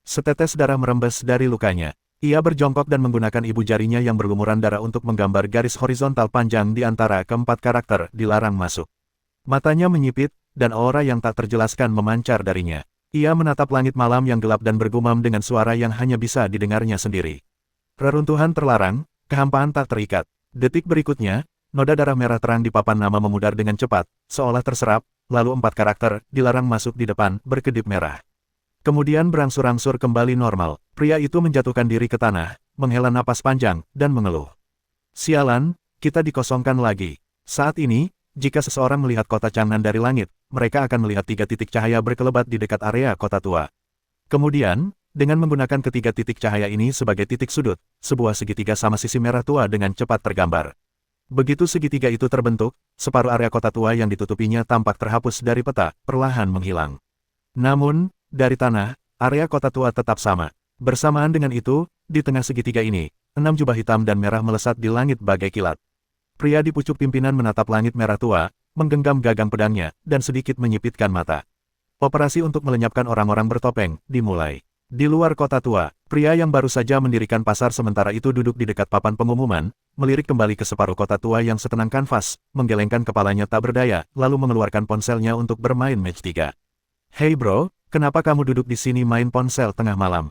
Setetes darah merembes dari lukanya. Ia berjongkok dan menggunakan ibu jarinya yang berlumuran darah untuk menggambar garis horizontal panjang di antara keempat karakter dilarang masuk. Matanya menyipit, dan aura yang tak terjelaskan memancar darinya. Ia menatap langit malam yang gelap dan bergumam dengan suara yang hanya bisa didengarnya sendiri. Reruntuhan terlarang, kehampaan tak terikat. Detik berikutnya, noda darah merah terang di papan nama memudar dengan cepat, seolah terserap, lalu 4 karakter dilarang masuk di depan, berkedip merah. Kemudian berangsur-angsur kembali normal. Pria itu menjatuhkan diri ke tanah, menghela napas panjang, dan mengeluh. Sialan, kita dikosongkan lagi. Saat ini, jika seseorang melihat kota Changnan dari langit, mereka akan melihat 3 titik cahaya berkelebat di dekat area kota tua. Kemudian, dengan menggunakan ketiga titik cahaya ini sebagai titik sudut, sebuah segitiga sama sisi merah tua dengan cepat tergambar. Begitu segitiga itu terbentuk, separuh area kota tua yang ditutupinya tampak terhapus dari peta, perlahan menghilang. Namun, dari tanah, area kota tua tetap sama. Bersamaan dengan itu, di tengah segitiga ini, 6 jubah hitam dan merah melesat di langit bagai kilat. Pria di pucuk pimpinan menatap langit merah tua, menggenggam gagang pedangnya, dan sedikit menyipitkan mata. Operasi untuk melenyapkan orang-orang bertopeng, dimulai. Di luar kota tua, pria yang baru saja mendirikan pasar sementara itu duduk di dekat papan pengumuman, melirik kembali ke separuh kota tua yang setenang kanvas, menggelengkan kepalanya tak berdaya, lalu mengeluarkan ponselnya untuk bermain match 3. Hei bro, kenapa kamu duduk di sini main ponsel tengah malam?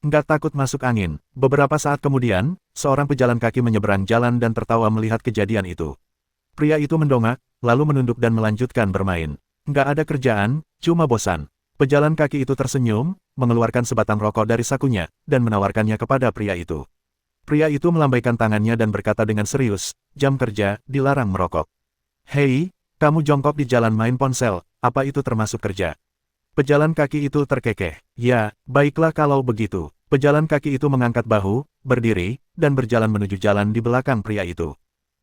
Nggak takut masuk angin? Beberapa saat kemudian, seorang pejalan kaki menyeberang jalan dan tertawa melihat kejadian itu. Pria itu mendongak, lalu menunduk dan melanjutkan bermain. Nggak ada kerjaan, cuma bosan. Pejalan kaki itu tersenyum, mengeluarkan sebatang rokok dari sakunya, dan menawarkannya kepada pria itu. Pria itu melambaikan tangannya dan berkata dengan serius, jam kerja, dilarang merokok. Hei, kamu jongkok di jalan main ponsel, apa itu termasuk kerja? Pejalan kaki itu terkekeh. Ya, baiklah kalau begitu. Pejalan kaki itu mengangkat bahu, berdiri, dan berjalan menuju jalan di belakang pria itu.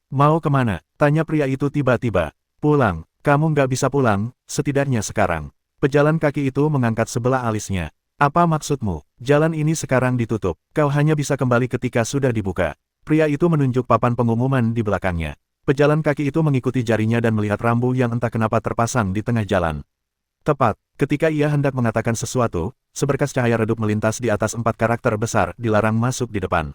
Mau kemana? Tanya pria itu tiba-tiba. Pulang, kamu nggak bisa pulang, setidaknya sekarang. Pejalan kaki itu mengangkat sebelah alisnya. Apa maksudmu? Jalan ini sekarang ditutup. Kau hanya bisa kembali ketika sudah dibuka. Pria itu menunjuk papan pengumuman di belakangnya. Pejalan kaki itu mengikuti jarinya dan melihat rambu yang entah kenapa terpasang di tengah jalan. Tepat, ketika ia hendak mengatakan sesuatu, seberkas cahaya redup melintas di atas 4 karakter besar, dilarang masuk di depan.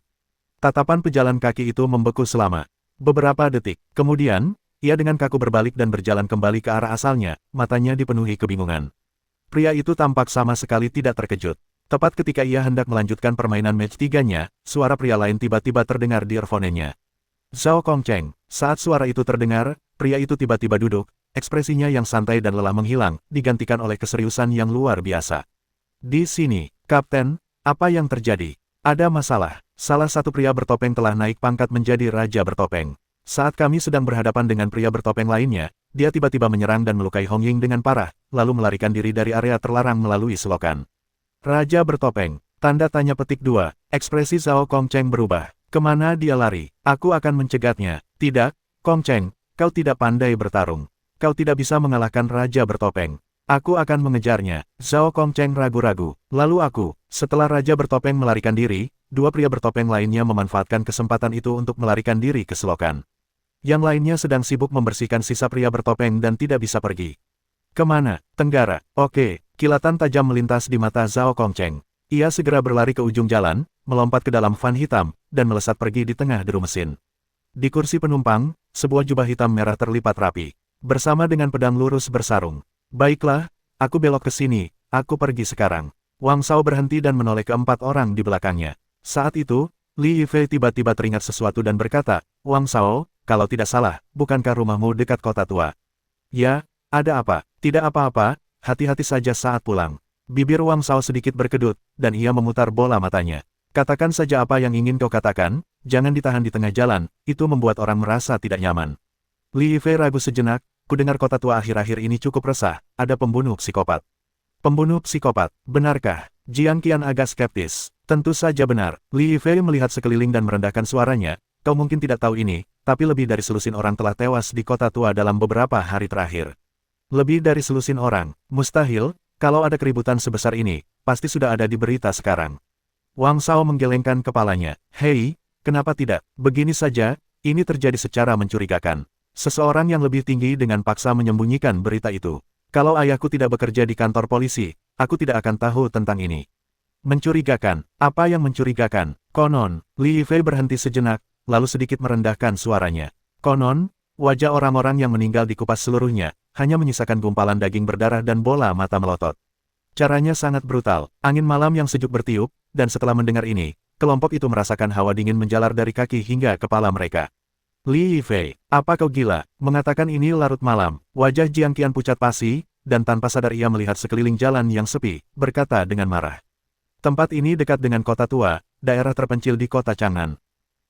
Tatapan pejalan kaki itu membeku selama beberapa detik. Kemudian, ia dengan kaku berbalik dan berjalan kembali ke arah asalnya, matanya dipenuhi kebingungan. Pria itu tampak sama sekali tidak terkejut. Tepat ketika ia hendak melanjutkan permainan match 3-nya, suara pria lain tiba-tiba terdengar di earphone-nya. Zhao Kongcheng. Saat suara itu terdengar, pria itu tiba-tiba duduk, ekspresinya yang santai dan lelah menghilang, digantikan oleh keseriusan yang luar biasa. Di sini, Kapten, apa yang terjadi? Ada masalah. Salah satu pria bertopeng telah naik pangkat menjadi Raja Bertopeng. Saat kami sedang berhadapan dengan pria bertopeng lainnya, dia tiba-tiba menyerang dan melukai Hong Ying dengan parah, lalu melarikan diri dari area terlarang melalui selokan. Raja Bertopeng. Tanda tanya petik 2. Ekspresi Zhao Kongcheng berubah. Kemana dia lari? Aku akan mencegatnya. Tidak, Kongcheng, kau tidak pandai bertarung. Kau tidak bisa mengalahkan Raja Bertopeng. Aku akan mengejarnya. Zhao Kongcheng ragu-ragu. Lalu aku, setelah Raja Bertopeng melarikan diri, dua pria bertopeng lainnya memanfaatkan kesempatan itu untuk melarikan diri ke selokan. Yang lainnya sedang sibuk membersihkan sisa pria bertopeng dan tidak bisa pergi. Kemana? Tenggara. Oke, kilatan tajam melintas di mata Zhao Kongcheng. Ia segera berlari ke ujung jalan, melompat ke dalam van hitam, dan melesat pergi di tengah deru mesin. Di kursi penumpang, sebuah jubah hitam merah terlipat rapi, bersama dengan pedang lurus bersarung. Baiklah, aku belok ke sini, aku pergi sekarang. Wang Shao berhenti dan menoleh ke 4 orang di belakangnya. Saat itu, Li Yifei tiba-tiba teringat sesuatu dan berkata, Wang Shao, kalau tidak salah, bukankah rumahmu dekat kota tua? Ya, ada apa? Tidak apa-apa, hati-hati saja saat pulang. Bibir Wang Shao sedikit berkedut, dan ia memutar bola matanya. Katakan saja apa yang ingin kau katakan, jangan ditahan di tengah jalan, itu membuat orang merasa tidak nyaman. Li Yifei ragu sejenak, kudengar kota tua akhir-akhir ini cukup resah, ada pembunuh psikopat. Pembunuh psikopat, benarkah? Jiang Qian agak skeptis. Tentu saja benar. Li Yifei melihat sekeliling dan merendahkan suaranya, kau mungkin tidak tahu ini, tapi lebih dari selusin orang telah tewas di kota tua dalam beberapa hari terakhir. Lebih dari selusin orang, mustahil, kalau ada keributan sebesar ini, pasti sudah ada di berita sekarang. Wang Shao menggelengkan kepalanya. Hei, kenapa tidak? Begini saja, ini terjadi secara mencurigakan. Seseorang yang lebih tinggi dengan paksa menyembunyikan berita itu. Kalau ayahku tidak bekerja di kantor polisi, aku tidak akan tahu tentang ini. Mencurigakan? Apa yang mencurigakan? Konon, Li Yifei berhenti sejenak, lalu sedikit merendahkan suaranya. Konon, wajah orang-orang yang meninggal dikupas seluruhnya, hanya menyisakan gumpalan daging berdarah dan bola mata melotot. Caranya sangat brutal, angin malam yang sejuk bertiup, dan setelah mendengar ini, kelompok itu merasakan hawa dingin menjalar dari kaki hingga kepala mereka. Li Yifei, apa kau gila? Mengatakan ini larut malam, wajah Jiang Qian pucat pasi, dan tanpa sadar ia melihat sekeliling jalan yang sepi, berkata dengan marah. Tempat ini dekat dengan kota tua, daerah terpencil di kota Chang'an.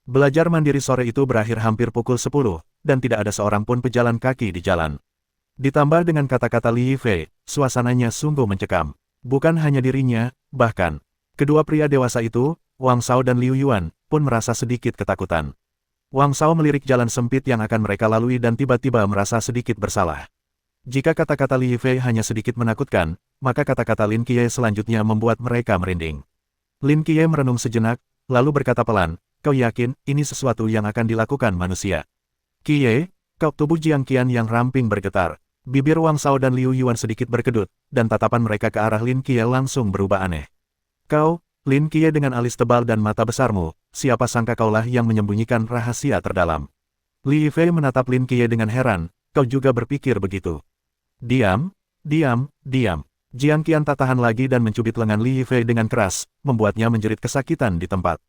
Belajar mandiri sore itu berakhir hampir pukul 10, dan tidak ada seorang pun pejalan kaki di jalan. Ditambah dengan kata-kata Li Yifei, suasananya sungguh mencekam. Bukan hanya dirinya, bahkan kedua pria dewasa itu, Wang Shao dan Liu Yuan, pun merasa sedikit ketakutan. Wang Shao melirik jalan sempit yang akan mereka lalui dan tiba-tiba merasa sedikit bersalah. Jika kata-kata Li Yifei hanya sedikit menakutkan, maka kata-kata Lin Qiye selanjutnya membuat mereka merinding. Lin Qiye merenung sejenak, lalu berkata pelan, kau yakin ini sesuatu yang akan dilakukan manusia? Qiye, kau tubuh Jiang Qian yang ramping bergetar. Bibir Wang Shao dan Liu Yuan sedikit berkedut, dan tatapan mereka ke arah Lin Qiye langsung berubah aneh. Kau, Lin Qiye dengan alis tebal dan mata besarmu, siapa sangka kaulah yang menyembunyikan rahasia terdalam. Li Yifei menatap Lin Qiye dengan heran, kau juga berpikir begitu. Diam, diam, diam. Jiang Qian tak tahan lagi dan mencubit lengan Li Yifei dengan keras, membuatnya menjerit kesakitan di tempat.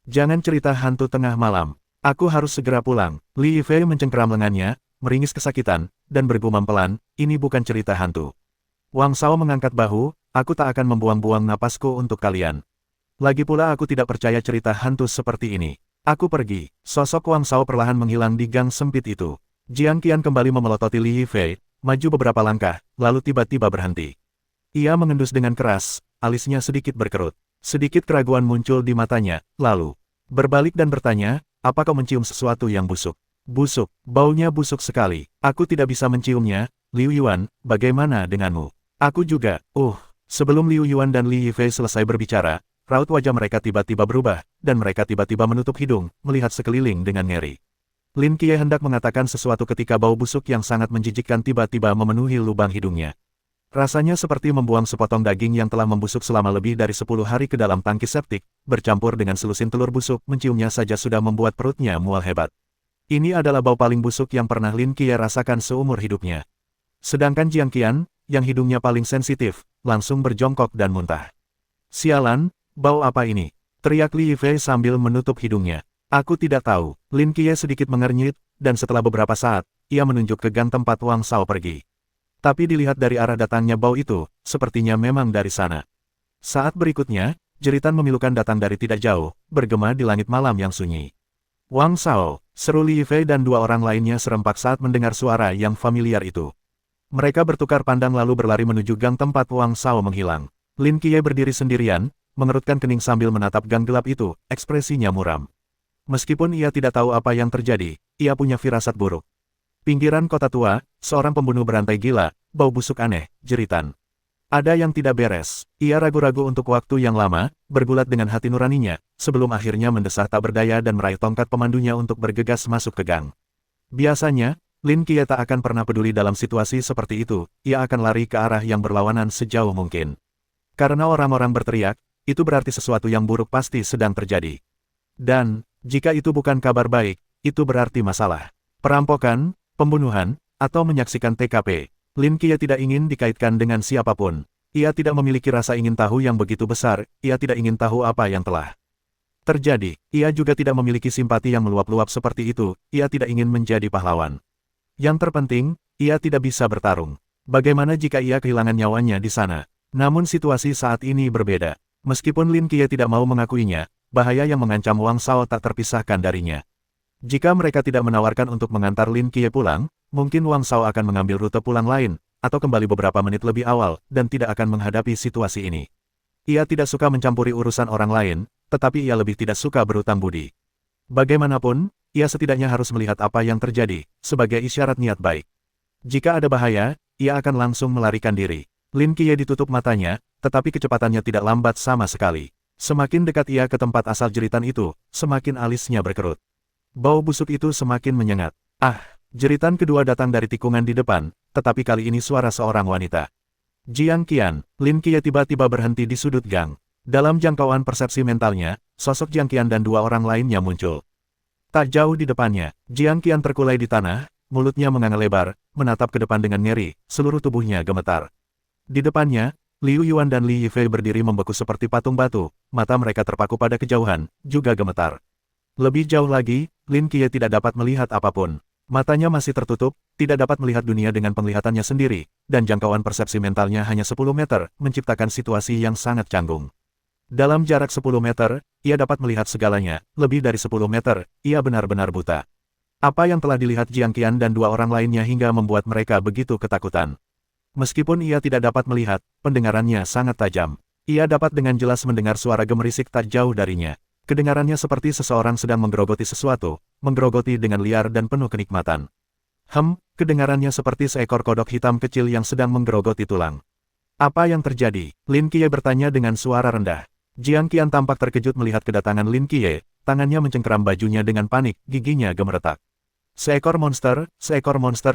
Jangan cerita hantu tengah malam. Aku harus segera pulang. Li Yifei mencengkeram lengannya, meringis kesakitan, dan bergumam pelan, ini bukan cerita hantu. Wang Shao mengangkat bahu, aku tak akan membuang-buang napasku untuk kalian. Lagi pula aku tidak percaya cerita hantu seperti ini. Aku pergi. Sosok Wang Shao perlahan menghilang di gang sempit itu. Jiang Qian kembali memelototi Li Yifei, maju beberapa langkah, lalu tiba-tiba berhenti. Ia mengendus dengan keras, alisnya sedikit berkerut. Sedikit keraguan muncul di matanya, lalu berbalik dan bertanya, apa kau mencium sesuatu yang busuk? Busuk, baunya busuk sekali. Aku tidak bisa menciumnya. Liu Yuan, bagaimana denganmu? Aku juga. Sebelum Liu Yuan dan Li Yifei selesai berbicara, raut wajah mereka tiba-tiba berubah, dan mereka tiba-tiba menutup hidung, melihat sekeliling dengan ngeri. Lin Qiye hendak mengatakan sesuatu ketika bau busuk yang sangat menjijikkan tiba-tiba memenuhi lubang hidungnya. Rasanya seperti membuang sepotong daging yang telah membusuk selama lebih dari 10 hari ke dalam tangki septik, bercampur dengan selusin telur busuk, menciumnya saja sudah membuat perutnya mual hebat. Ini adalah bau paling busuk yang pernah Lin Qiye rasakan seumur hidupnya. Sedangkan Jiang Qian, yang hidungnya paling sensitif, langsung berjongkok dan muntah. Sialan, bau apa ini? Teriak Li Yifei sambil menutup hidungnya. Aku tidak tahu. Lin Qiye sedikit mengernyit, dan setelah beberapa saat, ia menunjuk ke gang tempat Wang Shao pergi. Tapi dilihat dari arah datangnya bau itu, sepertinya memang dari sana. Saat berikutnya, jeritan memilukan datang dari tidak jauh, bergema di langit malam yang sunyi. Wang Shao, seru Li Yifei dan dua orang lainnya serempak saat mendengar suara yang familiar itu. Mereka bertukar pandang lalu berlari menuju gang tempat Wang Shao menghilang. Lin Qiye berdiri sendirian, mengerutkan kening sambil menatap gang gelap itu, ekspresinya muram. Meskipun ia tidak tahu apa yang terjadi, ia punya firasat buruk. Pinggiran kota tua, seorang pembunuh berantai gila, bau busuk aneh, jeritan. Ada yang tidak beres. Ia ragu-ragu untuk waktu yang lama, bergulat dengan hati nuraninya, sebelum akhirnya mendesah tak berdaya dan meraih tongkat pemandunya untuk bergegas masuk ke gang. Biasanya, Lin Qiye tak akan pernah peduli dalam situasi seperti itu, ia akan lari ke arah yang berlawanan sejauh mungkin. Karena orang-orang berteriak, itu berarti sesuatu yang buruk pasti sedang terjadi. Dan, jika itu bukan kabar baik, itu berarti masalah. Perampokan, pembunuhan, atau menyaksikan TKP. Lin Qiye tidak ingin dikaitkan dengan siapapun. Ia tidak memiliki rasa ingin tahu yang begitu besar, ia tidak ingin tahu apa yang telah terjadi. Ia juga tidak memiliki simpati yang meluap-luap seperti itu, ia tidak ingin menjadi pahlawan. Yang terpenting, ia tidak bisa bertarung. Bagaimana jika ia kehilangan nyawanya di sana? Namun situasi saat ini berbeda. Meskipun Lin Qiye tidak mau mengakuinya, bahaya yang mengancam Wang Shao tak terpisahkan darinya. Jika mereka tidak menawarkan untuk mengantar Lin Qiye pulang, mungkin Wang Shao akan mengambil rute pulang lain, atau kembali beberapa menit lebih awal, dan tidak akan menghadapi situasi ini. Ia tidak suka mencampuri urusan orang lain, tetapi ia lebih tidak suka berutang budi. Bagaimanapun, ia setidaknya harus melihat apa yang terjadi, sebagai isyarat niat baik. Jika ada bahaya, ia akan langsung melarikan diri. Lin Qiye ditutup matanya, tetapi kecepatannya tidak lambat sama sekali. Semakin dekat ia ke tempat asal jeritan itu, semakin alisnya berkerut. Bau busuk itu semakin menyengat. Ah, jeritan kedua datang dari tikungan di depan, tetapi kali ini suara seorang wanita. Jiang Qian, Lin Qiye tiba-tiba berhenti di sudut gang. Dalam jangkauan persepsi mentalnya, sosok Jiang Qian dan dua orang lainnya muncul. Tak jauh di depannya, Jiang Qian terkulai di tanah, mulutnya menganga lebar, menatap ke depan dengan ngeri, seluruh tubuhnya gemetar. Di depannya, Liu Yuan dan Li Yifei berdiri membeku seperti patung batu, mata mereka terpaku pada kejauhan, juga gemetar. Lebih jauh lagi, Lin Qiye tidak dapat melihat apapun. Matanya masih tertutup, tidak dapat melihat dunia dengan penglihatannya sendiri, dan jangkauan persepsi mentalnya hanya 10 meter, menciptakan situasi yang sangat canggung. Dalam jarak 10 meter, ia dapat melihat segalanya, lebih dari 10 meter, ia benar-benar buta. Apa yang telah dilihat Jiang Qian dan dua orang lainnya hingga membuat mereka begitu ketakutan. Meskipun ia tidak dapat melihat, pendengarannya sangat tajam. Ia dapat dengan jelas mendengar suara gemerisik tak jauh darinya. Kedengarannya seperti seseorang sedang menggerogoti sesuatu, menggerogoti dengan liar dan penuh kenikmatan. Kedengarannya seperti seekor kodok hitam kecil yang sedang menggerogoti tulang. Apa yang terjadi? Lin Qiye bertanya dengan suara rendah. Jiang Qian tampak terkejut melihat kedatangan Lin Qiye, tangannya mencengkeram bajunya dengan panik, giginya gemeretak. Seekor monster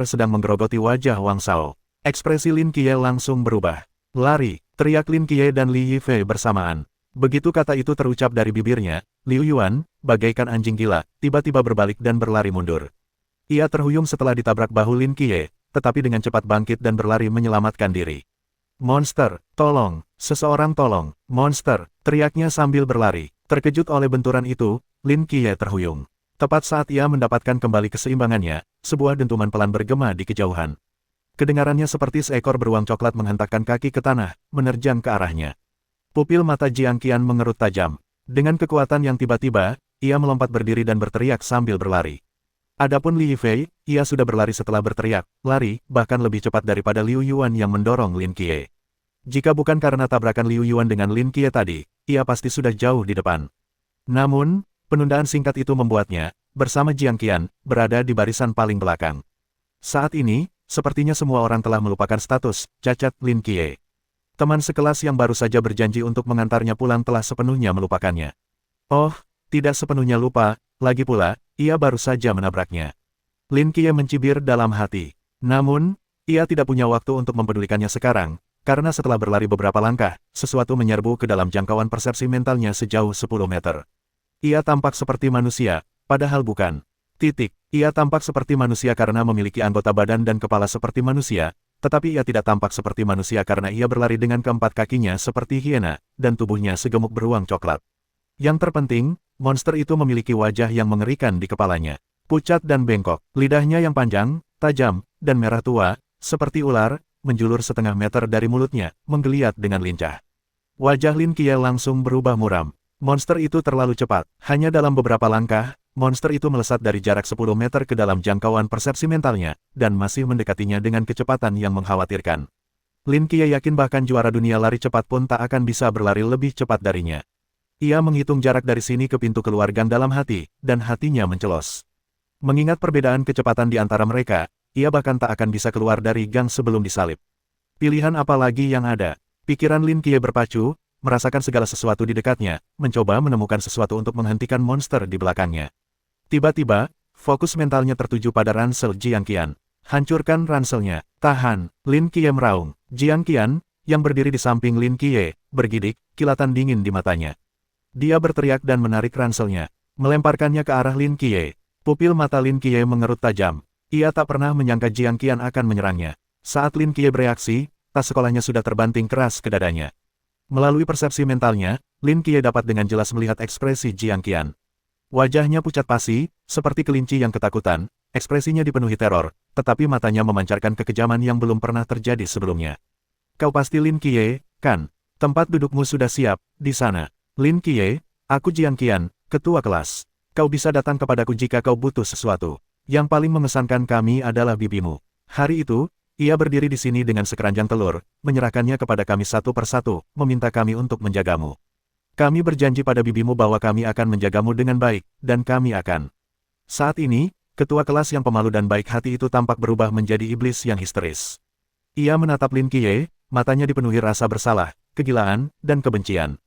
sedang menggerogoti wajah Wang Shao. Ekspresi Lin Qiye langsung berubah. Lari, teriak Lin Qiye dan Li Yifei bersamaan. Begitu kata itu terucap dari bibirnya, Liu Yuan, bagaikan anjing gila, tiba-tiba berbalik dan berlari mundur. Ia terhuyung setelah ditabrak bahu Lin Qiye, tetapi dengan cepat bangkit dan berlari menyelamatkan diri. Monster, tolong, seseorang tolong, monster, teriaknya sambil berlari. Terkejut oleh benturan itu, Lin Qiye terhuyung. Tepat saat ia mendapatkan kembali keseimbangannya, sebuah dentuman pelan bergema di kejauhan. Kedengarannya seperti seekor beruang coklat menghentakkan kaki ke tanah, menerjang ke arahnya. Pupil mata Jiang Qian mengerut tajam. Dengan kekuatan yang tiba-tiba, ia melompat berdiri dan berteriak sambil berlari. Adapun Li Yifei, ia sudah berlari setelah berteriak, lari, bahkan lebih cepat daripada Liu Yuan yang mendorong Lin Qiye. Jika bukan karena tabrakan Liu Yuan dengan Lin Qiye tadi, ia pasti sudah jauh di depan. Namun, penundaan singkat itu membuatnya, bersama Jiang Qian, berada di barisan paling belakang. Saat ini, sepertinya semua orang telah melupakan status cacat Lin Qiye. Teman sekelas yang baru saja berjanji untuk mengantarnya pulang telah sepenuhnya melupakannya. Oh, tidak sepenuhnya lupa, lagi pula, ia baru saja menabraknya. Lin Qiye mencibir dalam hati. Namun, ia tidak punya waktu untuk mempedulikannya sekarang, karena setelah berlari beberapa langkah, sesuatu menyerbu ke dalam jangkauan persepsi mentalnya sejauh 10 meter. Ia tampak seperti manusia, padahal bukan. Ia tampak seperti manusia karena memiliki anggota badan dan kepala seperti manusia, tetapi ia tidak tampak seperti manusia karena ia berlari dengan keempat kakinya seperti hiena, dan tubuhnya segemuk beruang coklat. Yang terpenting, monster itu memiliki wajah yang mengerikan di kepalanya. Pucat dan bengkok, lidahnya yang panjang, tajam, dan merah tua, seperti ular, menjulur setengah meter dari mulutnya, menggeliat dengan lincah. Wajah Lin Qiye langsung berubah muram. Monster itu terlalu cepat. Hanya dalam beberapa langkah, monster itu melesat dari jarak 10 meter ke dalam jangkauan persepsi mentalnya, dan masih mendekatinya dengan kecepatan yang mengkhawatirkan. Lin Qiye yakin bahkan juara dunia lari cepat pun tak akan bisa berlari lebih cepat darinya. Ia menghitung jarak dari sini ke pintu keluar gang dalam hati, dan hatinya mencelos. Mengingat perbedaan kecepatan di antara mereka, ia bahkan tak akan bisa keluar dari gang sebelum disalib. Pilihan apa lagi yang ada? Pikiran Lin Qiye berpacu, merasakan segala sesuatu di dekatnya, mencoba menemukan sesuatu untuk menghentikan monster di belakangnya. Tiba-tiba, fokus mentalnya tertuju pada ransel Jiang Qian. Hancurkan ranselnya. Tahan. Lin Qiye meraung. Jiang Qian, yang berdiri di samping Lin Qiye, bergidik, kilatan dingin di matanya. Dia berteriak dan menarik ranselnya, melemparkannya ke arah Lin Qiye. Pupil mata Lin Qiye mengerut tajam. Ia tak pernah menyangka Jiang Qian akan menyerangnya. Saat Lin Qiye bereaksi, tas sekolahnya sudah terbanting keras ke dadanya. Melalui persepsi mentalnya, Lin Qiye dapat dengan jelas melihat ekspresi Jiang Qian. Wajahnya pucat pasi, seperti kelinci yang ketakutan, ekspresinya dipenuhi teror, tetapi matanya memancarkan kekejaman yang belum pernah terjadi sebelumnya. Kau pasti Lin Qiye, kan? Tempat dudukmu sudah siap, di sana. Lin Qiye, aku Jiang Qian, ketua kelas. Kau bisa datang kepadaku jika kau butuh sesuatu. Yang paling mengesankan kami adalah bibimu. Hari itu, ia berdiri di sini dengan sekeranjang telur, menyerahkannya kepada kami satu persatu, meminta kami untuk menjagamu. Kami berjanji pada bibimu bahwa kami akan menjagamu dengan baik, dan kami akan. Saat ini, ketua kelas yang pemalu dan baik hati itu tampak berubah menjadi iblis yang histeris. Ia menatap Lin Qiye, matanya dipenuhi rasa bersalah, kegilaan, dan kebencian.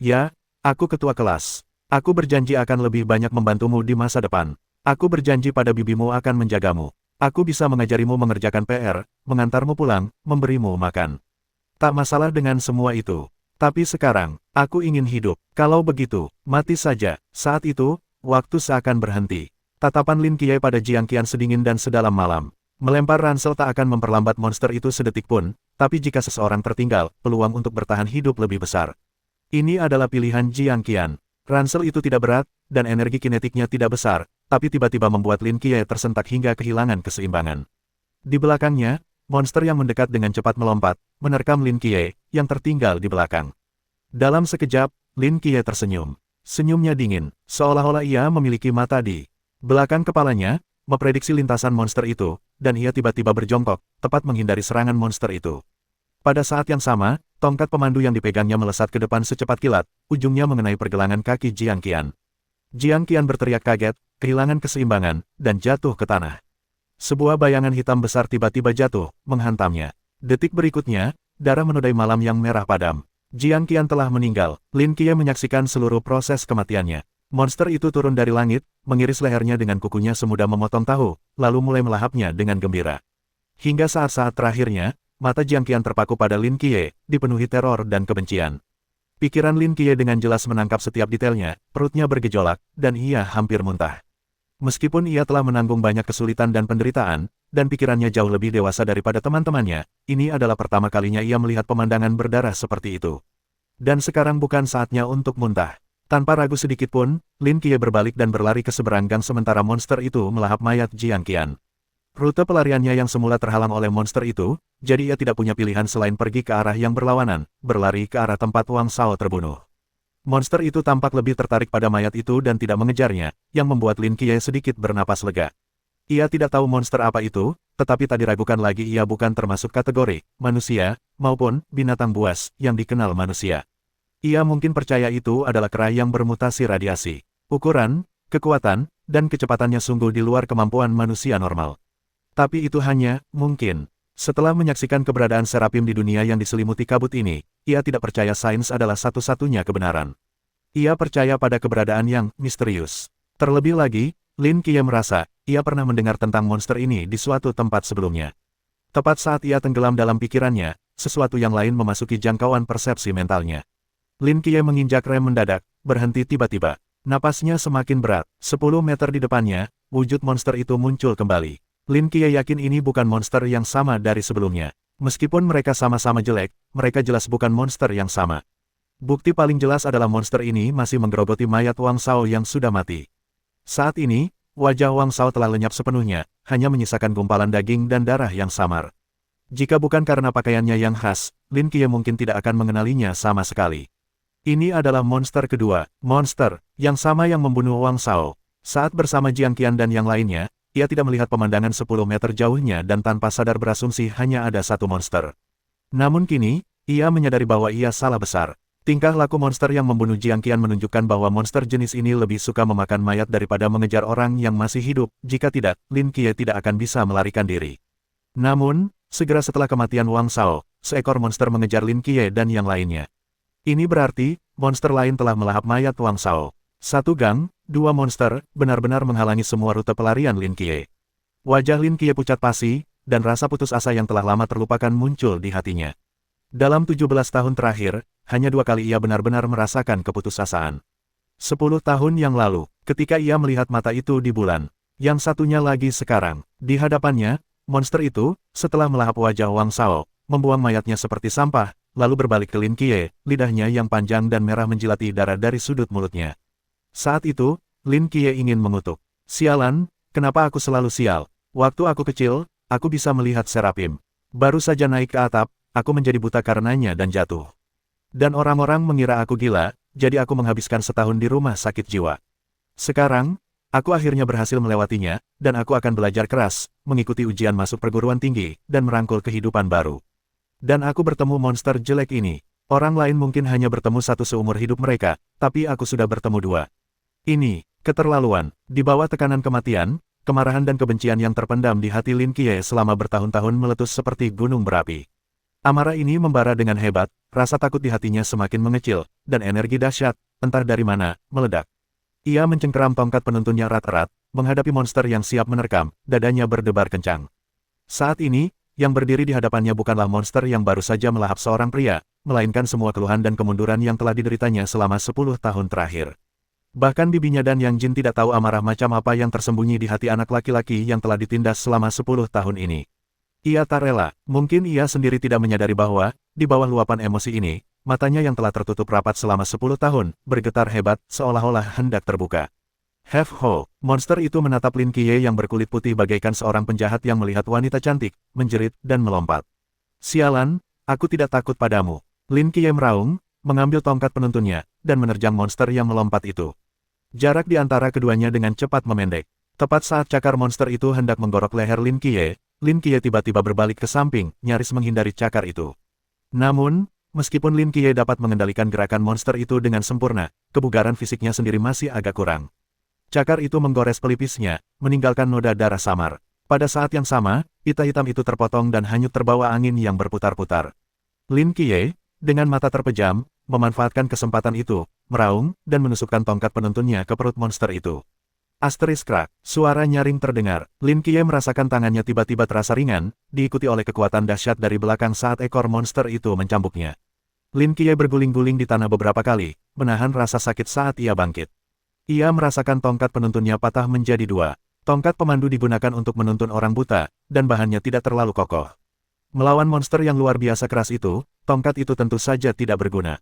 Ya, aku ketua kelas. Aku berjanji akan lebih banyak membantumu di masa depan. Aku berjanji pada bibimu akan menjagamu. Aku bisa mengajarimu mengerjakan PR, mengantarmu pulang, memberimu makan. Tak masalah dengan semua itu. Tapi sekarang, aku ingin hidup. Kalau begitu, mati saja. Saat itu, waktu seakan berhenti. Tatapan Lin Qiye pada Jiang Qian sedingin dan sedalam malam. Melempar ransel tak akan memperlambat monster itu sedetik pun, tapi jika seseorang tertinggal, peluang untuk bertahan hidup lebih besar. Ini adalah pilihan Jiang Qian. Ransel itu tidak berat, dan energi kinetiknya tidak besar, tapi tiba-tiba membuat Lin Qiye tersentak hingga kehilangan keseimbangan. Di belakangnya, monster yang mendekat dengan cepat melompat, menerkam Lin Qiye, yang tertinggal di belakang. Dalam sekejap, Lin Qiye tersenyum. Senyumnya dingin, seolah-olah ia memiliki mata di belakang kepalanya, memprediksi lintasan monster itu, dan ia tiba-tiba berjongkok, tepat menghindari serangan monster itu. Pada saat yang sama, tongkat pemandu yang dipegangnya melesat ke depan secepat kilat, ujungnya mengenai pergelangan kaki Jiang Qian. Jiang Qian berteriak kaget, kehilangan keseimbangan, dan jatuh ke tanah. Sebuah bayangan hitam besar tiba-tiba jatuh, menghantamnya. Detik berikutnya, darah menodai malam yang merah padam. Jiang Qian telah meninggal. Lin Qiye menyaksikan seluruh proses kematiannya. Monster itu turun dari langit, mengiris lehernya dengan kukunya semudah memotong tahu, lalu mulai melahapnya dengan gembira. Hingga saat-saat terakhirnya, mata Jiang Qian terpaku pada Lin Qiye, dipenuhi teror dan kebencian. Pikiran Lin Qiye dengan jelas menangkap setiap detailnya, perutnya bergejolak, dan ia hampir muntah. Meskipun ia telah menanggung banyak kesulitan dan penderitaan, dan pikirannya jauh lebih dewasa daripada teman-temannya, ini adalah pertama kalinya ia melihat pemandangan berdarah seperti itu. Dan sekarang bukan saatnya untuk muntah. Tanpa ragu sedikit pun, Lin Qiye berbalik dan berlari ke seberang gang sementara monster itu melahap mayat Jiang Qian. Rute pelariannya yang semula terhalang oleh monster itu, jadi ia tidak punya pilihan selain pergi ke arah yang berlawanan, berlari ke arah tempat Wang Shao terbunuh. Monster itu tampak lebih tertarik pada mayat itu dan tidak mengejarnya, yang membuat Lin Qiye sedikit bernapas lega. Ia tidak tahu monster apa itu, tetapi tak diragukan lagi ia bukan termasuk kategori manusia, maupun binatang buas yang dikenal manusia. Ia mungkin percaya itu adalah kera yang bermutasi radiasi. Ukuran, kekuatan, dan kecepatannya sungguh di luar kemampuan manusia normal. Tapi itu hanya mungkin. Setelah menyaksikan keberadaan Serapim di dunia yang diselimuti kabut ini, ia tidak percaya sains adalah satu-satunya kebenaran. Ia percaya pada keberadaan yang misterius. Terlebih lagi, Lin Qiye merasa, ia pernah mendengar tentang monster ini di suatu tempat sebelumnya. Tepat saat ia tenggelam dalam pikirannya, sesuatu yang lain memasuki jangkauan persepsi mentalnya. Lin Qiye menginjak rem mendadak, berhenti tiba-tiba. Napasnya semakin berat. 10 meter di depannya, wujud monster itu muncul kembali. Lin Qiye yakin ini bukan monster yang sama dari sebelumnya. Meskipun mereka sama-sama jelek, mereka jelas bukan monster yang sama. Bukti paling jelas adalah monster ini masih menggerogoti mayat Wang Shao yang sudah mati. Saat ini, wajah Wang Shao telah lenyap sepenuhnya, hanya menyisakan gumpalan daging dan darah yang samar. Jika bukan karena pakaiannya yang khas, Lin Qiye mungkin tidak akan mengenalinya sama sekali. Ini adalah monster kedua, monster yang sama yang membunuh Wang Shao. Saat bersama Jiang Qian dan yang lainnya, ia tidak melihat pemandangan 10 meter jauhnya dan tanpa sadar berasumsi hanya ada satu monster. Namun kini, ia menyadari bahwa ia salah besar. Tingkah laku monster yang membunuh Jiang Qian menunjukkan bahwa monster jenis ini lebih suka memakan mayat daripada mengejar orang yang masih hidup. Jika tidak, Lin Qiye tidak akan bisa melarikan diri. Namun, segera setelah kematian Wang Shao, seekor monster mengejar Lin Qiye dan yang lainnya. Ini berarti, monster lain telah melahap mayat Wang Shao. Satu gang, dua monster, benar-benar menghalangi semua rute pelarian Lin Qiye. Wajah Lin Qiye pucat pasi, dan rasa putus asa yang telah lama terlupakan muncul di hatinya. Dalam 17 tahun terakhir, hanya 2 kali ia benar-benar merasakan keputusasaan. 10 tahun yang lalu, ketika ia melihat mata itu di bulan. Yang satunya lagi sekarang, di hadapannya, monster itu, setelah melahap wajah Wang Shao, membuang mayatnya seperti sampah, lalu berbalik ke Lin Qiye, lidahnya yang panjang dan merah menjilati darah dari sudut mulutnya. Saat itu, Lin Qiye ingin mengutuk. Sialan, kenapa aku selalu sial? Waktu aku kecil, aku bisa melihat Serapim. Baru saja naik ke atap, aku menjadi buta karenanya dan jatuh. Dan orang-orang mengira aku gila, jadi aku menghabiskan setahun di rumah sakit jiwa. Sekarang, aku akhirnya berhasil melewatinya, dan aku akan belajar keras, mengikuti ujian masuk perguruan tinggi, dan merangkul kehidupan baru. Dan aku bertemu monster jelek ini. Orang lain mungkin hanya bertemu satu seumur hidup mereka, tapi aku sudah bertemu 2. Ini, keterlaluan. Di bawah tekanan kematian, kemarahan dan kebencian yang terpendam di hati Lin Qiye selama bertahun-tahun meletus seperti gunung berapi. Amarah ini membara dengan hebat, rasa takut di hatinya semakin mengecil, dan energi dahsyat, entah dari mana, meledak. Ia mencengkeram tongkat penuntunnya erat-erat, menghadapi monster yang siap menerkam, dadanya berdebar kencang. Saat ini, yang berdiri di hadapannya bukanlah monster yang baru saja melahap seorang pria, melainkan semua keluhan dan kemunduran yang telah dideritanya selama 10 tahun terakhir. Bahkan bibinya dan Yang Jin tidak tahu amarah macam apa yang tersembunyi di hati anak laki-laki yang telah ditindas selama 10 tahun ini. Ia tak rela, mungkin ia sendiri tidak menyadari bahwa, di bawah luapan emosi ini, matanya yang telah tertutup rapat selama 10 tahun, bergetar hebat, seolah-olah hendak terbuka. Ho, monster itu menatap Lin Qiye yang berkulit putih bagaikan seorang penjahat yang melihat wanita cantik, menjerit, dan melompat. Sialan, aku tidak takut padamu. Lin Qiye meraung, mengambil tongkat penuntunnya, dan menerjang monster yang melompat itu. Jarak di antara keduanya dengan cepat memendek. Tepat saat cakar monster itu hendak menggorok leher Lin Qiye tiba-tiba berbalik ke samping, nyaris menghindari cakar itu. Namun, meskipun Lin Qiye dapat mengendalikan gerakan monster itu dengan sempurna, kebugaran fisiknya sendiri masih agak kurang. Cakar itu menggores pelipisnya, meninggalkan noda darah samar. Pada saat yang sama, pita hitam itu terpotong dan hanyut terbawa angin yang berputar-putar. Lin Qiye, dengan mata terpejam, memanfaatkan kesempatan itu, meraung, dan menusukkan tongkat penuntunnya ke perut monster itu. Asteris krak, suara nyaring terdengar. Lin Qiye merasakan tangannya tiba-tiba terasa ringan, diikuti oleh kekuatan dahsyat dari belakang saat ekor monster itu mencambuknya. Lin Qiye berguling-guling di tanah beberapa kali, menahan rasa sakit saat ia bangkit. Ia merasakan tongkat penuntunnya patah menjadi 2. Tongkat pemandu digunakan untuk menuntun orang buta, dan bahannya tidak terlalu kokoh. Melawan monster yang luar biasa keras itu, tongkat itu tentu saja tidak berguna.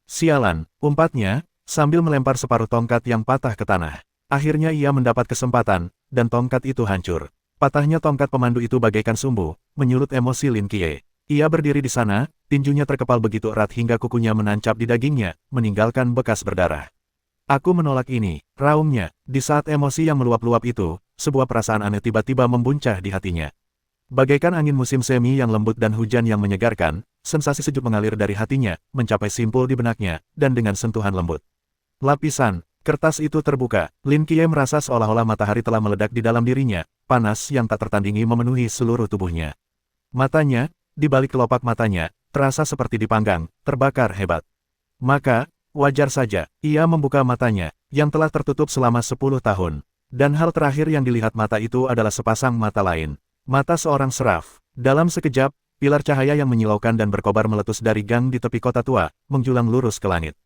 Sialan, umpatnya, sambil melempar separuh tongkat yang patah ke tanah. Akhirnya ia mendapat kesempatan, dan tongkat itu hancur. Patahnya tongkat pemandu itu bagaikan sumbu, menyulut emosi Lin Qiye. Ia berdiri di sana, tinjunya terkepal begitu erat hingga kukunya menancap di dagingnya, meninggalkan bekas berdarah. Aku menolak ini, raungnya. Di saat emosi yang meluap-luap itu, sebuah perasaan aneh tiba-tiba membuncah di hatinya. Bagaikan angin musim semi yang lembut dan hujan yang menyegarkan, sensasi sejuk mengalir dari hatinya, mencapai simpul di benaknya, dan dengan sentuhan lembut. Lapisan kertas itu terbuka. Lin Qiye merasa seolah-olah matahari telah meledak di dalam dirinya, panas yang tak tertandingi memenuhi seluruh tubuhnya. Matanya, di balik kelopak matanya, terasa seperti dipanggang, terbakar hebat. Maka, wajar saja, ia membuka matanya, yang telah tertutup selama 10 tahun. Dan hal terakhir yang dilihat mata itu adalah sepasang mata lain. Mata seorang seraf. Dalam sekejap, pilar cahaya yang menyilaukan dan berkobar meletus dari gang di tepi kota tua, menjulang lurus ke langit.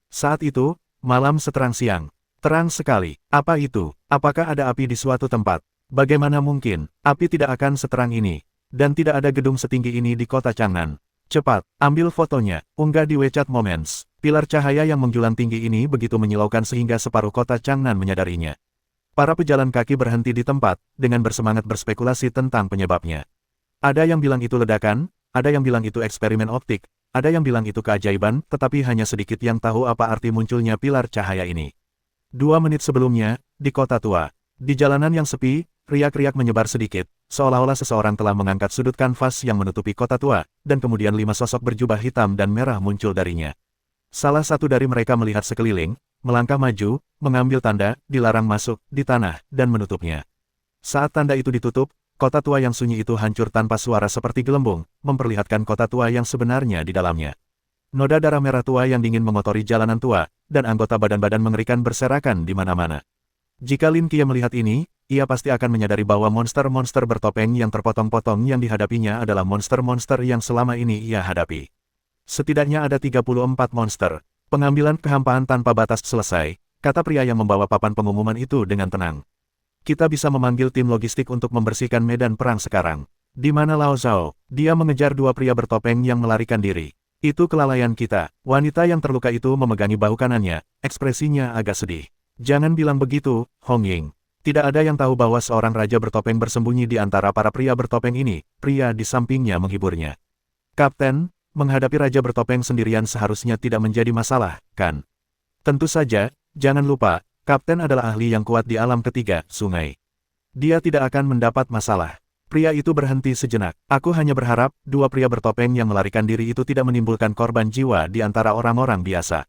Saat itu, malam seterang siang. Terang sekali. Apa itu? Apakah ada api di suatu tempat? Bagaimana mungkin? Api tidak akan seterang ini. Dan tidak ada gedung setinggi ini di kota Changnan. Cepat, ambil fotonya, unggah di WeChat Moments. Pilar cahaya yang menjulang tinggi ini begitu menyilaukan sehingga separuh kota Changnan menyadarinya. Para pejalan kaki berhenti di tempat, dengan bersemangat berspekulasi tentang penyebabnya. Ada yang bilang itu ledakan, ada yang bilang itu eksperimen optik, ada yang bilang itu keajaiban, tetapi hanya sedikit yang tahu apa arti munculnya pilar cahaya ini. 2 menit sebelumnya, di kota tua, di jalanan yang sepi, riak-riak menyebar sedikit, seolah-olah seseorang telah mengangkat sudut kanvas yang menutupi kota tua, dan kemudian 5 sosok berjubah hitam dan merah muncul darinya. Salah satu dari mereka melihat sekeliling, melangkah maju, mengambil tanda, dilarang masuk, di tanah, dan menutupnya. Saat tanda itu ditutup, kota tua yang sunyi itu hancur tanpa suara seperti gelembung, memperlihatkan kota tua yang sebenarnya di dalamnya. Noda darah merah tua yang dingin mengotori jalanan tua, dan anggota badan-badan mengerikan berserakan di mana-mana. Jika Lin Qiye melihat ini, ia pasti akan menyadari bahwa monster-monster bertopeng yang terpotong-potong yang dihadapinya adalah monster-monster yang selama ini ia hadapi. Setidaknya ada 34 monster. Pengambilan kehampaan tanpa batas selesai, kata pria yang membawa papan pengumuman itu dengan tenang. Kita bisa memanggil tim logistik untuk membersihkan medan perang sekarang. Di mana Lao Zhao? Dia mengejar 2 pria bertopeng yang melarikan diri. Itu kelalaian kita. Wanita yang terluka itu memegangi bahu kanannya, ekspresinya agak sedih. Jangan bilang begitu, Hong Ying. Tidak ada yang tahu bahwa seorang raja bertopeng bersembunyi di antara para pria bertopeng ini, pria di sampingnya menghiburnya. Kapten, menghadapi raja bertopeng sendirian seharusnya tidak menjadi masalah, kan? Tentu saja, jangan lupa, Kapten adalah ahli yang kuat di alam ketiga, sungai. Dia tidak akan mendapat masalah. Pria itu berhenti sejenak. Aku hanya berharap, 2 pria bertopeng yang melarikan diri itu tidak menimbulkan korban jiwa di antara orang-orang biasa.